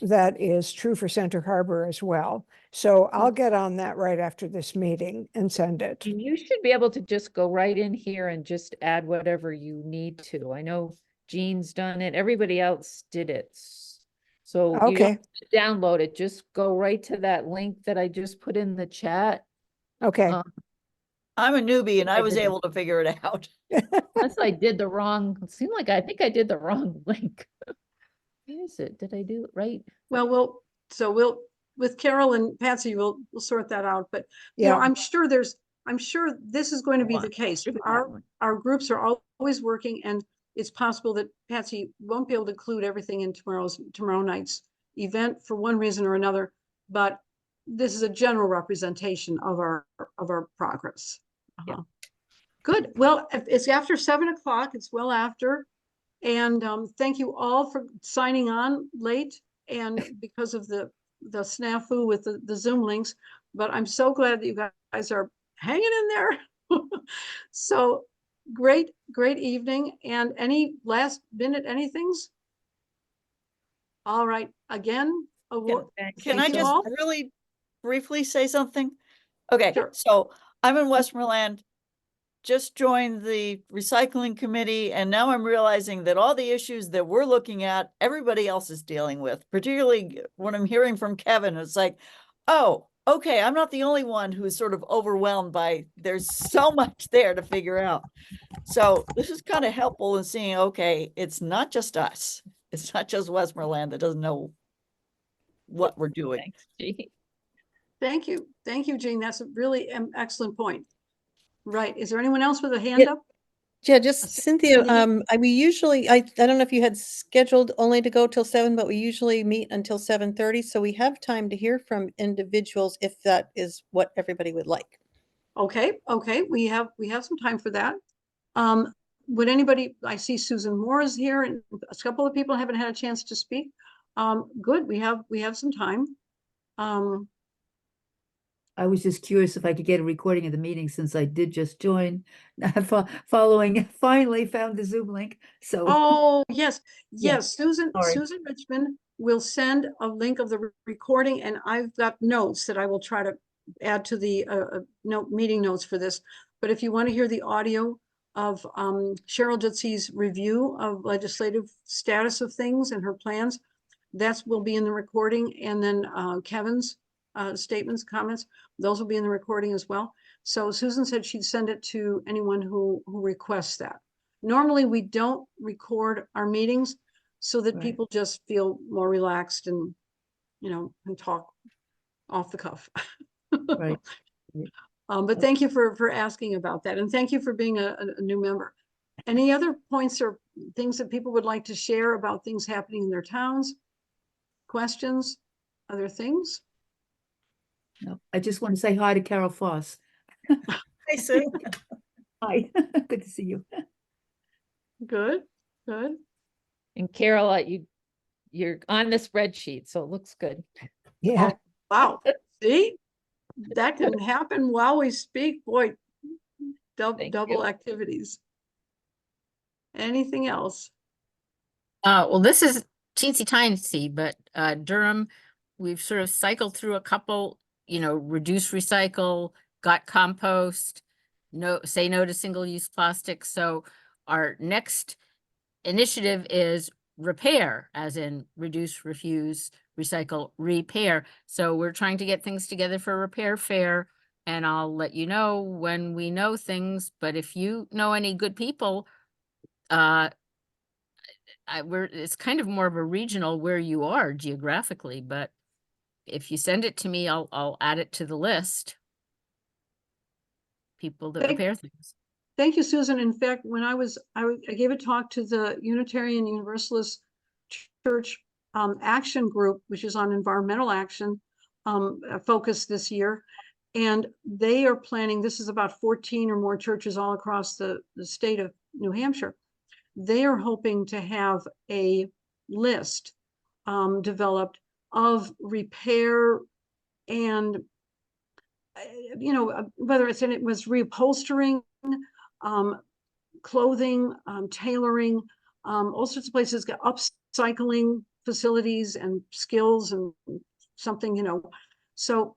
that is true for Center Harbor as well. So I'll get on that right after this meeting and send it. And you should be able to just go right in here and just add whatever you need to. I know Jean's done it. Everybody else did it. So you don't Okay, have to download it. Just go right to that link that I just put in the chat. okay. I'm a newbie and I was did it. able to figure it out. Unless I did the wrong, it seemed like I think I did the wrong link. Where is it? Did I do it right? Well, we'll with Carol and Patsy, we'll sort that out. But you know, Yeah, I'm sure this is going to be the case. Our groups are always working, and it's possible that Patsy won't be able to include everything in tomorrow night's event for one reason or another. But this is a general representation of our progress. Yeah. Good. Well, it's after 7 o'clock. It's well after. And thank you all for signing on late and because of the snafu with the Zoom links. But I'm so glad that you guys are hanging in there. So great evening. And any last minute anythings? All right. Again, Can I thank you just all. really briefly say something? Okay, Sure. so I'm in Westmoreland, just joined the recycling committee, and now I'm realizing that all the issues that we're looking at, everybody else is dealing with, particularly when I'm hearing from Kevin, it's like, oh, okay, I'm not the only one who's sort of overwhelmed by, there's so much there to figure out. So this is kind of helpful in seeing, okay, it's not just us. It's not just Westmoreland that doesn't know what we're doing. Thanks, Jean. Thank you. Thank you, Jean. That's a really excellent point. Right. Is there anyone else with a hand up? Yeah, just Cynthia, Cindy? we usually, I don't know if you had scheduled only to go till 7, but we usually meet until 7:30. So we have time to hear from individuals if that is what everybody would like. Okay, we have some time for that. Would anybody, I see Susan Moore is here and a couple of people haven't had a chance to speak. Good, we have some time. I was just curious if I could get a recording of the meeting since I did just join, finally found the Zoom link. So, Oh, yes, Yeah, Susan sorry. Richmond will send a link of the recording, and I've got notes that I will try to add to the meeting notes for this. But if you want to hear the audio, of Cheryl Ditsy's review of legislative status of things and her plans. That will be in the recording, and then Kevin's statements, comments, those will be in the recording as well. So Susan said she'd send it to anyone who requests that. Normally, we don't record our meetings so that Right. people just feel more relaxed and, can talk off the cuff. Right. But thank you for asking about that, and thank you for being a new member. Any other points or things that people would like to share about things happening in their towns? Questions? Other things? No, I just want to say hi to Carol Foss. Hi, Sue. Hi, good to see you. Good, good. And Carol, you're on the spreadsheet, so it looks good. Yeah. Oh, wow. See, that can happen while we speak. Boy, Thank double you. activities. Anything else? Well, this is teensy tiny, but Durham, we've sort of cycled through a couple, reduce, recycle, got compost, say no to single-use plastic. So our next initiative is repair, as in reduce, refuse, recycle, repair. So we're trying to get things together for repair fair, and I'll let you know when we know things. But if you know any good people, it's kind of more of a regional where you are geographically, but if you send it to me, I'll add it to the list. People that repair things. Thank you, Susan. In fact, when I gave a talk to the Unitarian Universalist Church Action Group, which is on environmental action focus this year. And they are planning, this is about 14 or more churches all across the state of New Hampshire. They are hoping to have a list developed of repair and, whether it was reupholstering, clothing, tailoring, all sorts of places, got upcycling facilities and skills and something, So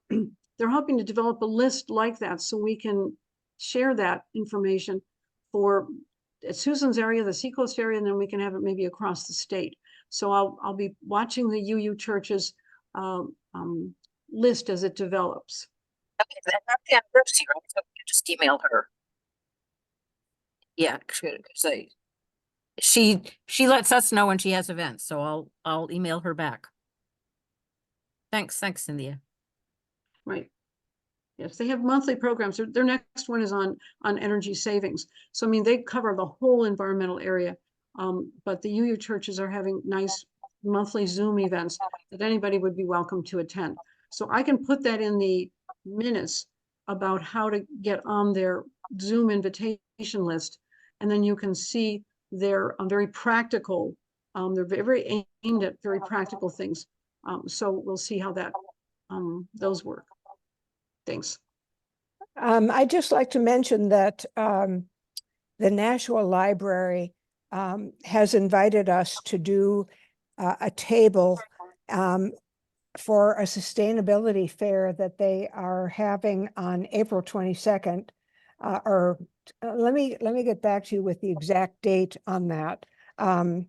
they're hoping to develop a list like that so we can share that information for Susan's area, the Seacoast area, and then we can have it maybe across the state. So I'll be watching the UU churches list as it develops. Okay, that's the anniversary, right? So you just email her. Yeah, because she lets us know when she has events, so I'll email her back. Thanks, Cynthia. Right. Yes, they have monthly programs. Their next one is on energy savings. So I mean, they cover the whole environmental area. But the UU churches are having nice monthly Zoom events that anybody would be welcome to attend. So I can put that in the minutes about how to get on their Zoom invitation list. And then you can see they're very practical. They're very aimed at very practical things. So we'll see how that those work. Thanks. I'd just like to mention that the Nashua Library has invited us to do a table for a sustainability fair that they are having on April 22nd. Let me get back to you with the exact date on that.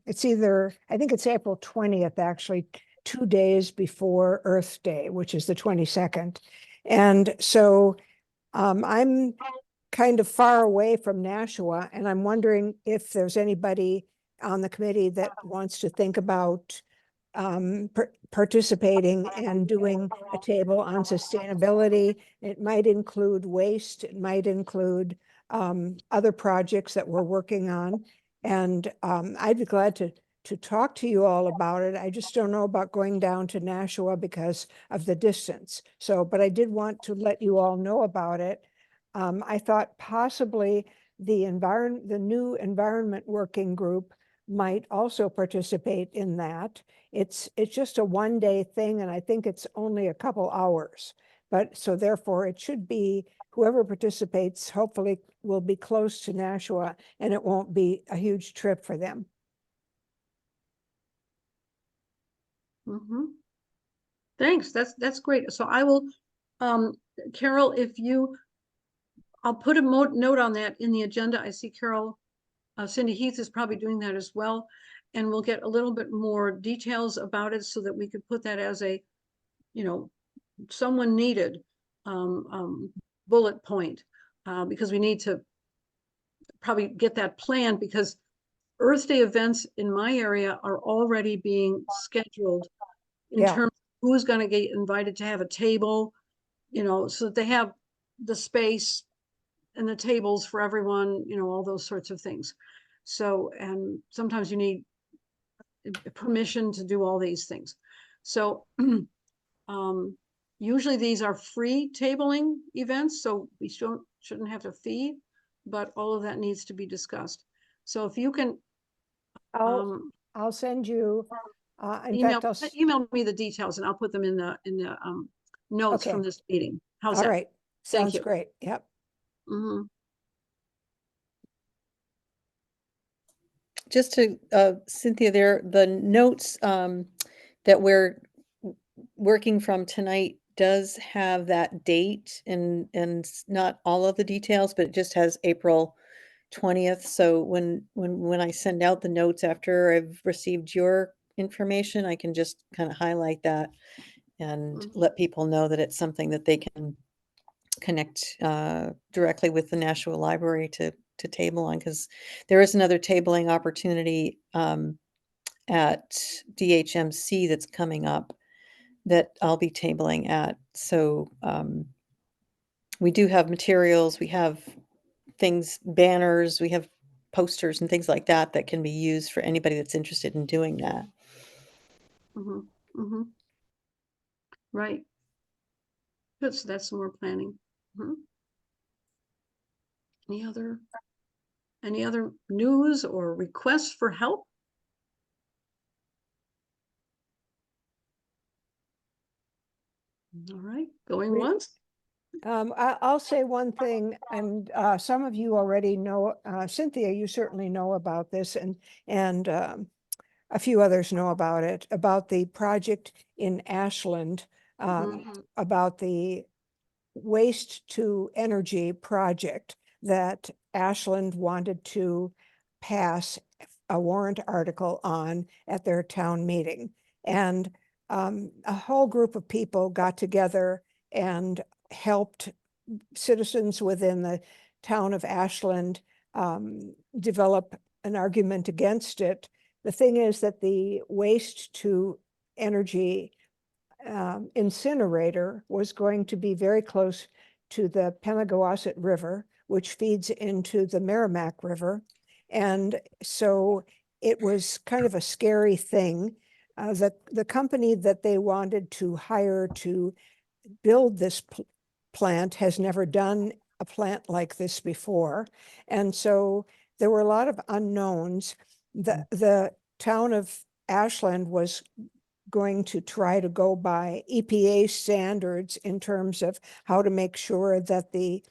It's I think it's April 20th, actually, 2 days before Earth Day, which is the 22nd. And so I'm kind of far away from Nashua, and I'm wondering if there's anybody on the committee that wants to think about participating and doing a table on sustainability. It might include waste, it might include other projects that we're working on. And I'd be glad to talk to you all about it. I just don't know about going down to Nashua because of the distance. So, but I did want to let you all know about it. I thought possibly the new environment working group might also participate in that. It's just a 1-day thing, and I think it's only a couple hours. But so therefore it should be, whoever participates hopefully will be close to Nashua, and it won't be a huge trip for them. Thanks. That's great. So I will, Carol, if you I'll put a note on that in the agenda. I see Carol, Cindy Heath is probably doing that as well. And we'll get a little bit more details about it so that we could put that as a, someone needed bullet point, because we need to probably get that planned, because Earth Day events in my area are already being scheduled in Yeah. terms of who's going to get invited to have a table, so that they have the space and the tables for everyone, all those sorts of things. So, and sometimes you need permission to do all these things. So, usually these are free tabling events, so we shouldn't have to fee, but all of that needs to be discussed. So if you can, I'll send you, in email fact, email me the details and I'll put them in the notes Okay. from this meeting. How's all that? right, Thank sounds you. great. Yep. Mhm. Just to, Cynthia, the notes that we're working from tonight does have that date and not all of the details, but it just has April 20th. So when I send out the notes after I've received your information, I can just kind of highlight that and Mhm. let people know that it's something that they can connect directly with the Nashua Library to table on, because there is another tabling opportunity at DHMC that's coming up that I'll be tabling at. So we do have materials, we have things, banners, we have posters and things like that that can be used for anybody that's interested in doing that. Mhm. Mhm. Right. Good, so that's some more planning. Mhm. Any other news or requests for help? All right, going Re- once. I'll say one thing, and some of you already know, Cynthia, you certainly know about this, and a few others know about it, about the project in Ashland, Mhm. about the waste to energy project that Ashland wanted to pass a warrant article on at their town meeting. And a whole group of people got together and helped citizens within the town of Ashland develop an argument against it. The thing is that the waste to energy incinerator was going to be very close to the Pemigewasset River, which feeds into the Merrimack River. And so it was kind of a scary thing. The company that they wanted to hire to build this plant has never done a plant like this before. And so there were a lot of unknowns. The town of Ashland was going to try to go by EPA standards in terms of how to make sure that the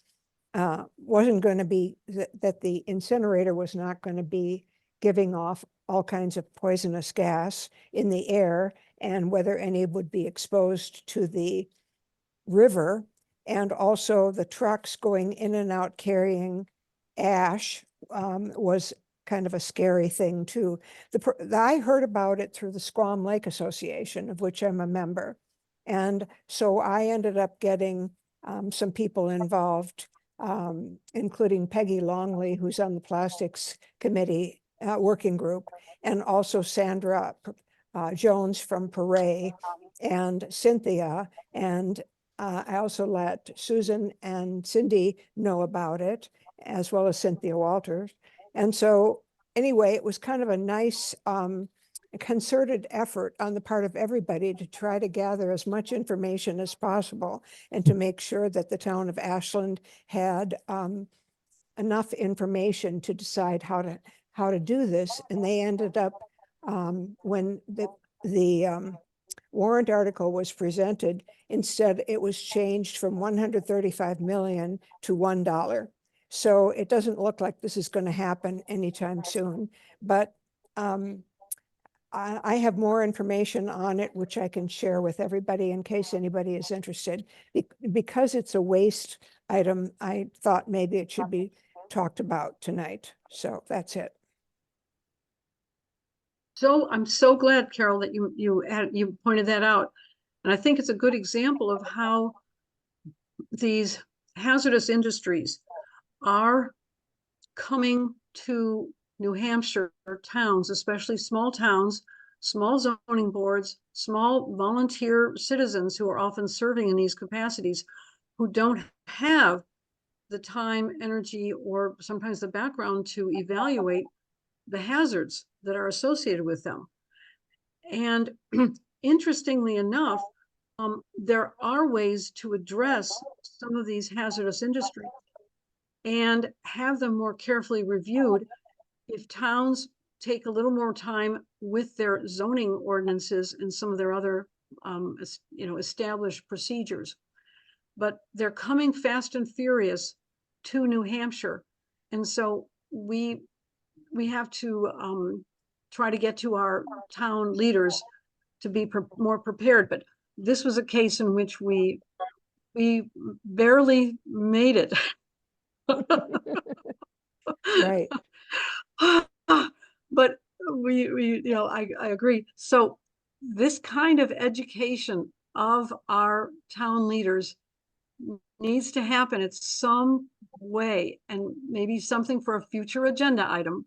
wasn't going to be that the incinerator was not going to be giving off all kinds of poisonous gas in the air, and whether any would be exposed to the river. And also the trucks going in and out carrying ash was kind of a scary thing too. I heard about it through the Squam Lake Association, of which I'm a member. And so I ended up getting some people involved, including Peggy Longley, who's on the plastics committee working group, and also Sandra Jones from Paray, and Cynthia. And I also let Susan and Cindy know about it, as well as Cynthia Walters. And so anyway, it was kind of a nice concerted effort on the part of everybody to try to gather as much information as possible and to make sure that the town of Ashland had enough information to decide how to do this. And they ended up, when the warrant article was presented, instead it was changed from 135 million to $1. So it doesn't look like this is going to happen anytime soon, but I have more information on it, which I can share with everybody in case anybody is interested. Because it's a waste item, I thought maybe it should be talked about tonight. So that's it. So I'm so glad, Carol, that you pointed that out. And I think it's a good example of how these hazardous industries are coming to New Hampshire towns, especially small towns, small zoning boards, small volunteer citizens who are often serving in these capacities, who don't have the time, energy, or sometimes the background to evaluate the hazards that are associated with them. And interestingly enough, there are ways to address some of these hazardous industries and have them more carefully reviewed if towns take a little more time with their zoning ordinances and some of their other established procedures. But they're coming fast and furious to New Hampshire. And so we have to try to get to our town leaders to be more prepared. But this was a case in which we barely made it. Right. But I agree. So this kind of education of our town leaders needs to happen in some way, and maybe something for a future agenda item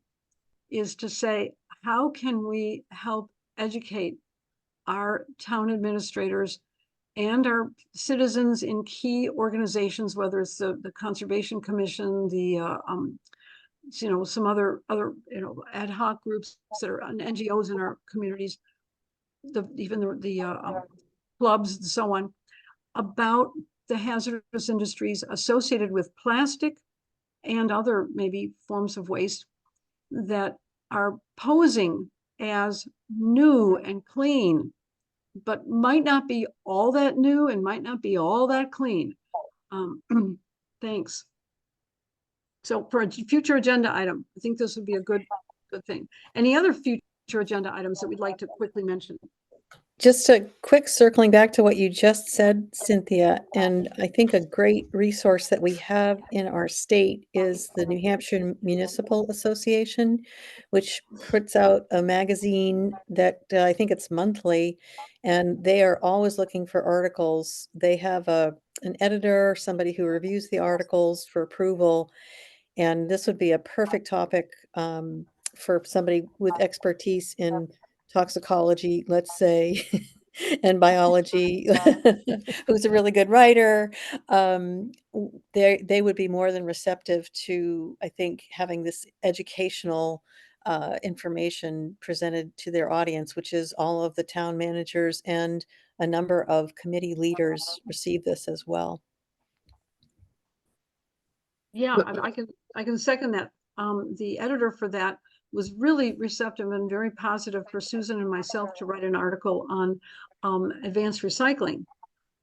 is to say, how can we help educate our town administrators and our citizens in key organizations, whether it's the Conservation Commission, the some other ad hoc groups that are NGOs in our communities, even the clubs and so on, about the hazardous industries associated with plastic and other maybe forms of waste that are posing as new and clean, but might not be all that new and might not be all that clean. Thanks. So for a future agenda item, I think this would be a good thing. Any other future agenda items that we'd like to quickly mention? Just a quick circling back to what you just said, Cynthia, and I think a great resource that we have in our state is the New Hampshire Municipal Association, which puts out a magazine that I think it's monthly, and they are always looking for articles. They have an editor, somebody who reviews the articles for approval, and this would be a perfect topic for somebody with expertise in toxicology, let's say, and biology, who's a really good writer. They would be more than receptive to, I think, having this educational information presented to their audience, which is all of the town managers and a number of committee leaders receive this as well. Yeah, I can second that. The editor for that was really receptive and very positive for Susan and myself to write an article on advanced recycling.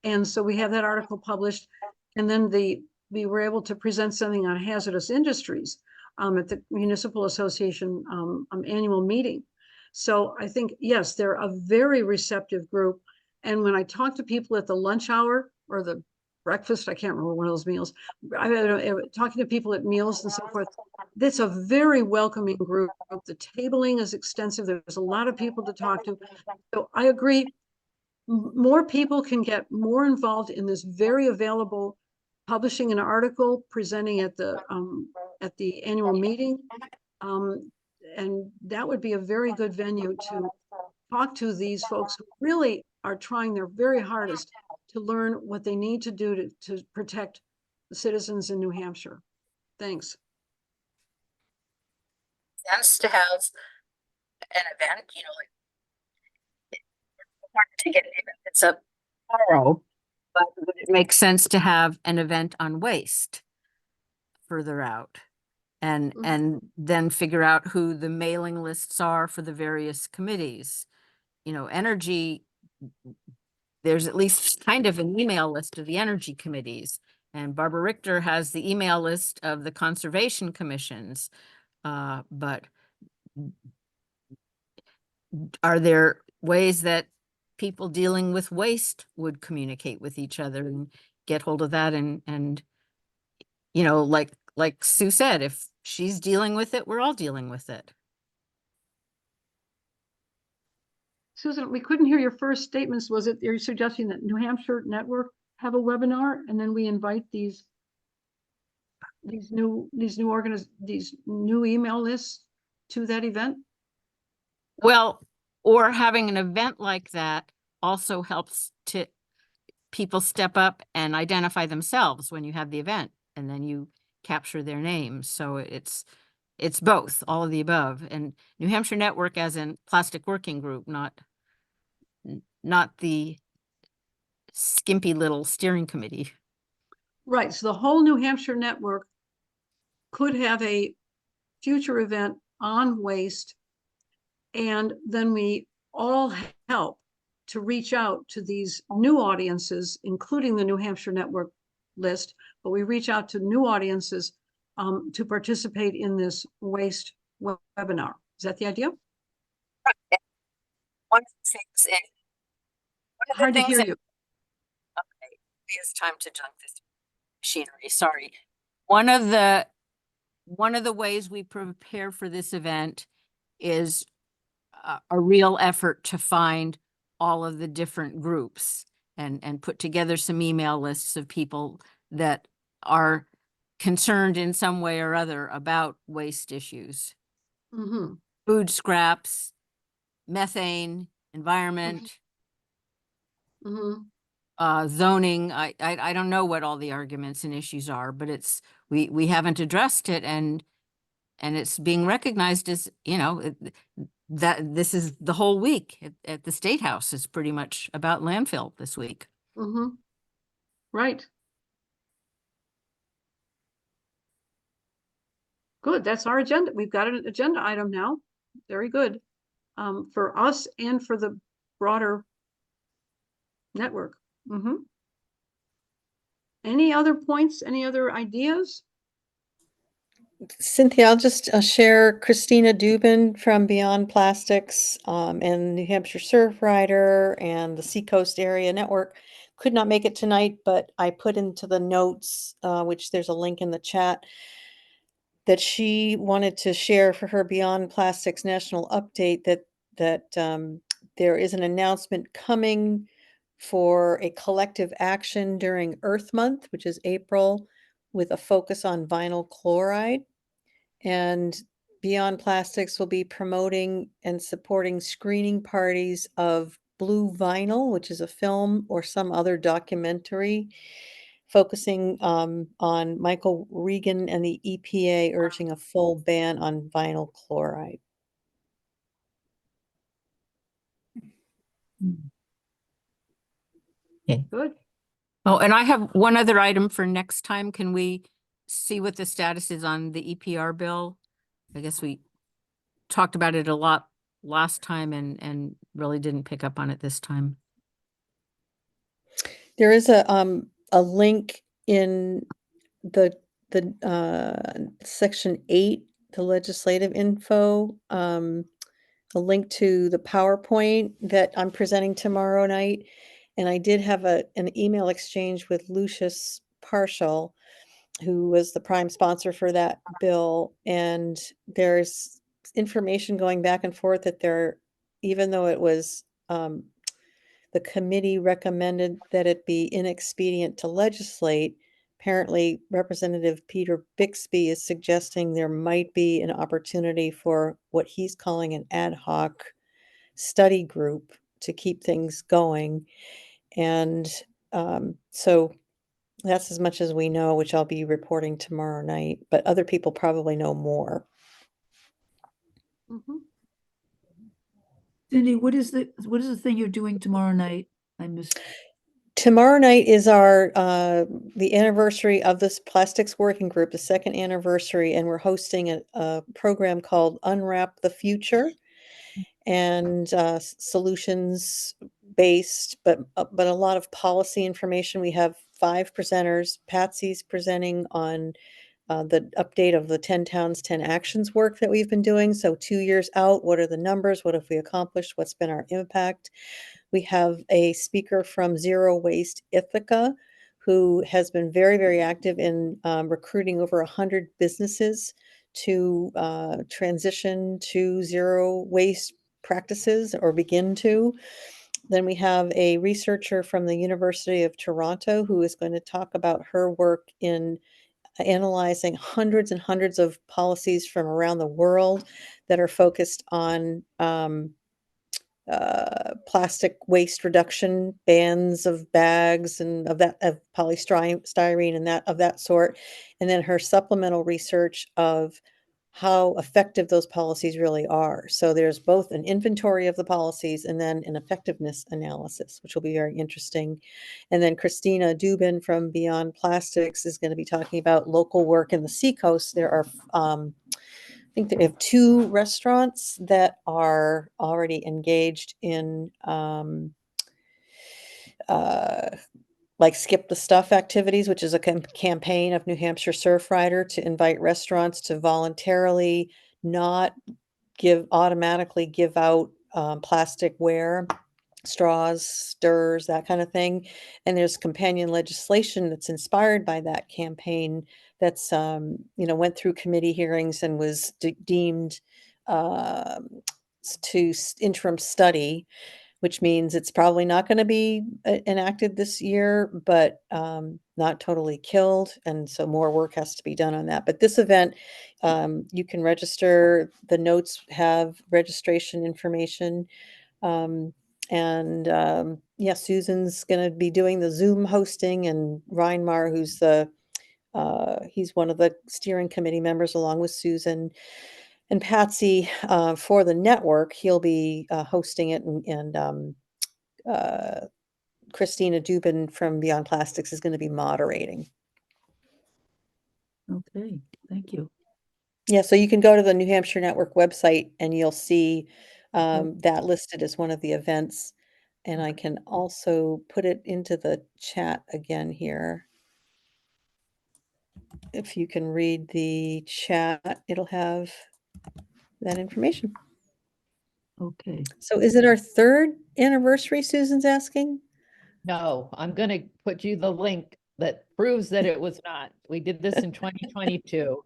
And so we have that article published, and then we were able to present something on hazardous industries at the Municipal Association annual meeting. So I think, yes, they're a very receptive group. And when I talk to people at the lunch hour or the breakfast, I can't remember one of those meals, talking to people at meals and so forth, it's a very welcoming group. The tabling is extensive. There's a lot of people to talk to. So I agree, more people can get more involved in this very available, publishing an article, presenting at the annual meeting. And that would be a very good venue to talk to these folks who really are trying their very hardest to learn what they need to do to protect the citizens in New Hampshire. Thanks. Sense to have an event, to get it's up tomorrow, but would it make sense to have an event on waste further out? And then figure out who the mailing lists are for the various committees. Energy, there's at least kind of an email list of the energy committees, and Barbara Richter has the email list of the conservation commissions. But are there ways that people dealing with waste would communicate with each other and get hold of that and like Sue said, if she's dealing with it, we're all dealing with it. Susan, we couldn't hear your first statements. Was it, you're suggesting that New Hampshire Network have a webinar and then we invite these new email lists to that event? Well, or having an event like that also helps to people step up and identify themselves when you have the event, and then you capture their names. So it's both, all of the above. And New Hampshire Network as in Plastic Working Group, not the skimpy little steering committee. Right, so the whole New Hampshire Network could have a future event on waste, and then we all help to reach out to these new audiences, including the New Hampshire Network list, but we reach out to new audiences to participate in this waste webinar. Is that the idea? One of the things, Hard to hear you. Okay, it's time to junk this machinery. Sorry. One of the ways we prepare for this event is a real effort to find all of the different groups and put together some email lists of people that are concerned in some way or other about waste issues. Mm-hmm. Food scraps, methane, environment, zoning. I don't know what all the arguments and issues are, but we haven't addressed it, and it's being recognized as, that this is the whole week at the State House is pretty much about landfill this week. Right. Good, that's our agenda. We've got an agenda item now. Very good. For us and for the broader network. Any other points, any other ideas? Cynthia, I'll just share Christina Dubin from Beyond Plastics and New Hampshire Surf Rider and the Seacoast Area Network could not make it tonight, but I put into the notes, which there's a link in the chat, that she wanted to share for her Beyond Plastics National Update that there is an announcement coming for a collective action during Earth Month, which is April, with a focus on vinyl chloride. And Beyond Plastics will be promoting and supporting screening parties of Blue Vinyl, which is a film or some other documentary focusing on Michael Regan and the EPA urging a full ban on vinyl chloride. Okay. Good. Oh, and I have one other item for next time. Can we see what the status is on the EPR bill? I guess we talked about it a lot last time and really didn't pick up on it this time. There is a link in the section 8, the legislative info, a link to the PowerPoint that I'm presenting tomorrow night. And I did have an email exchange with Lucius Partial, who was the prime sponsor for that bill. And there's information going back and forth that even though it was the committee recommended that it be inexpedient to legislate, apparently Representative Peter Bixby is suggesting there might be an opportunity for what he's calling an ad hoc study group to keep things going. And so that's as much as we know, which I'll be reporting tomorrow night, but other people probably know more. Cindy, what is the thing you're doing tomorrow night? I missed. Tomorrow night is the anniversary of this plastics working group, the second anniversary, and we're hosting a program called Unwrap the Future, and solutions based, but a lot of policy information. We have 5 presenters. Patsy's presenting on the update of the 10 Towns, 10 Actions work that we've been doing. So 2 years out, what are the numbers? What have we accomplished? What's been our impact? We have a speaker from Zero Waste Ithaca who has been very, very active in recruiting over 100 businesses to transition to zero waste practices or begin to. Then we have a researcher from the University of Toronto who is going to talk about her work in analyzing hundreds and hundreds of policies from around the world that are focused on plastic waste reduction, bans of bags and of polystyrene and that of that sort. And then her supplemental research of how effective those policies really are. So there's both an inventory of the policies and then an effectiveness analysis, which will be very interesting. And then Christina Dubin from Beyond Plastics is going to be talking about local work in the Seacoast. There are, I think they have 2 restaurants that are already engaged in like Skip the Stuff activities, which is a campaign of New Hampshire Surfrider to invite restaurants to voluntarily not automatically give out plasticware, straws, stirs, that kind of thing. And there's companion legislation that's inspired by that campaign that's, went through committee hearings and was deemed to interim study, which means it's probably not going to be enacted this year, but not totally killed. And so more work has to be done on that. But this event, you can register. The notes have registration information. Yeah, Susan's going to be doing the Zoom hosting, and Reinmar, who's he's one of the steering committee members along with Susan and Patsy for the network. He'll be hosting it, and Christina Dubin from Beyond Plastics is going to be moderating. Okay, thank you. Yeah, so you can go to the New Hampshire Network website and you'll see that listed as one of the events. And I can also put it into the chat again here. If you can read the chat, it'll have that information. Okay. So is it our 3rd anniversary, Susan's asking? No, I'm gonna put you the link that proves that it was not. We did this in 2022.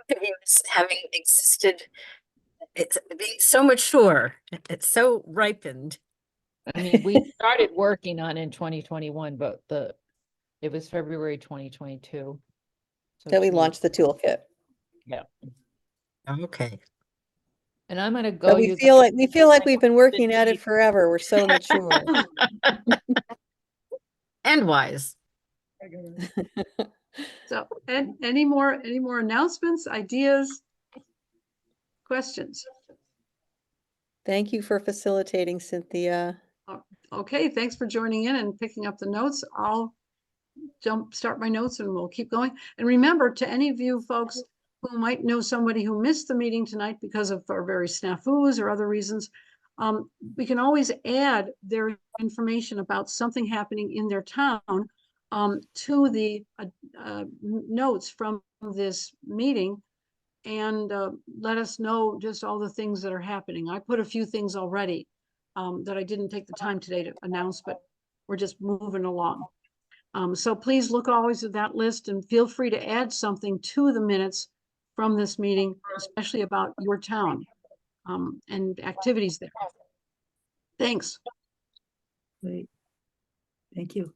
It's having existed, it's being so mature, it's so ripened. I mean, we started working on it in 2021, but it was February 2022. So That we 2 launched the toolkit. Yeah. Okay. And I'm gonna But go we use. feel like we've been working at it forever. We're so mature. And wise. So, and any more announcements, ideas, questions? Thank you for facilitating, Cynthia. Okay, thanks for joining in and picking up the notes. I'll start my notes and we'll keep going. And remember, to any of you folks who might know somebody who missed the meeting tonight because of our various snafus or other reasons, we can always add their information about something happening in their town to the notes from this meeting, and let us know just all the things that are happening. I put a few things already that I didn't take the time today to announce, but we're just moving along. So please look always at that list and feel free to add something to the minutes from this meeting, especially about your town and activities there. Thanks. Great. Thank you.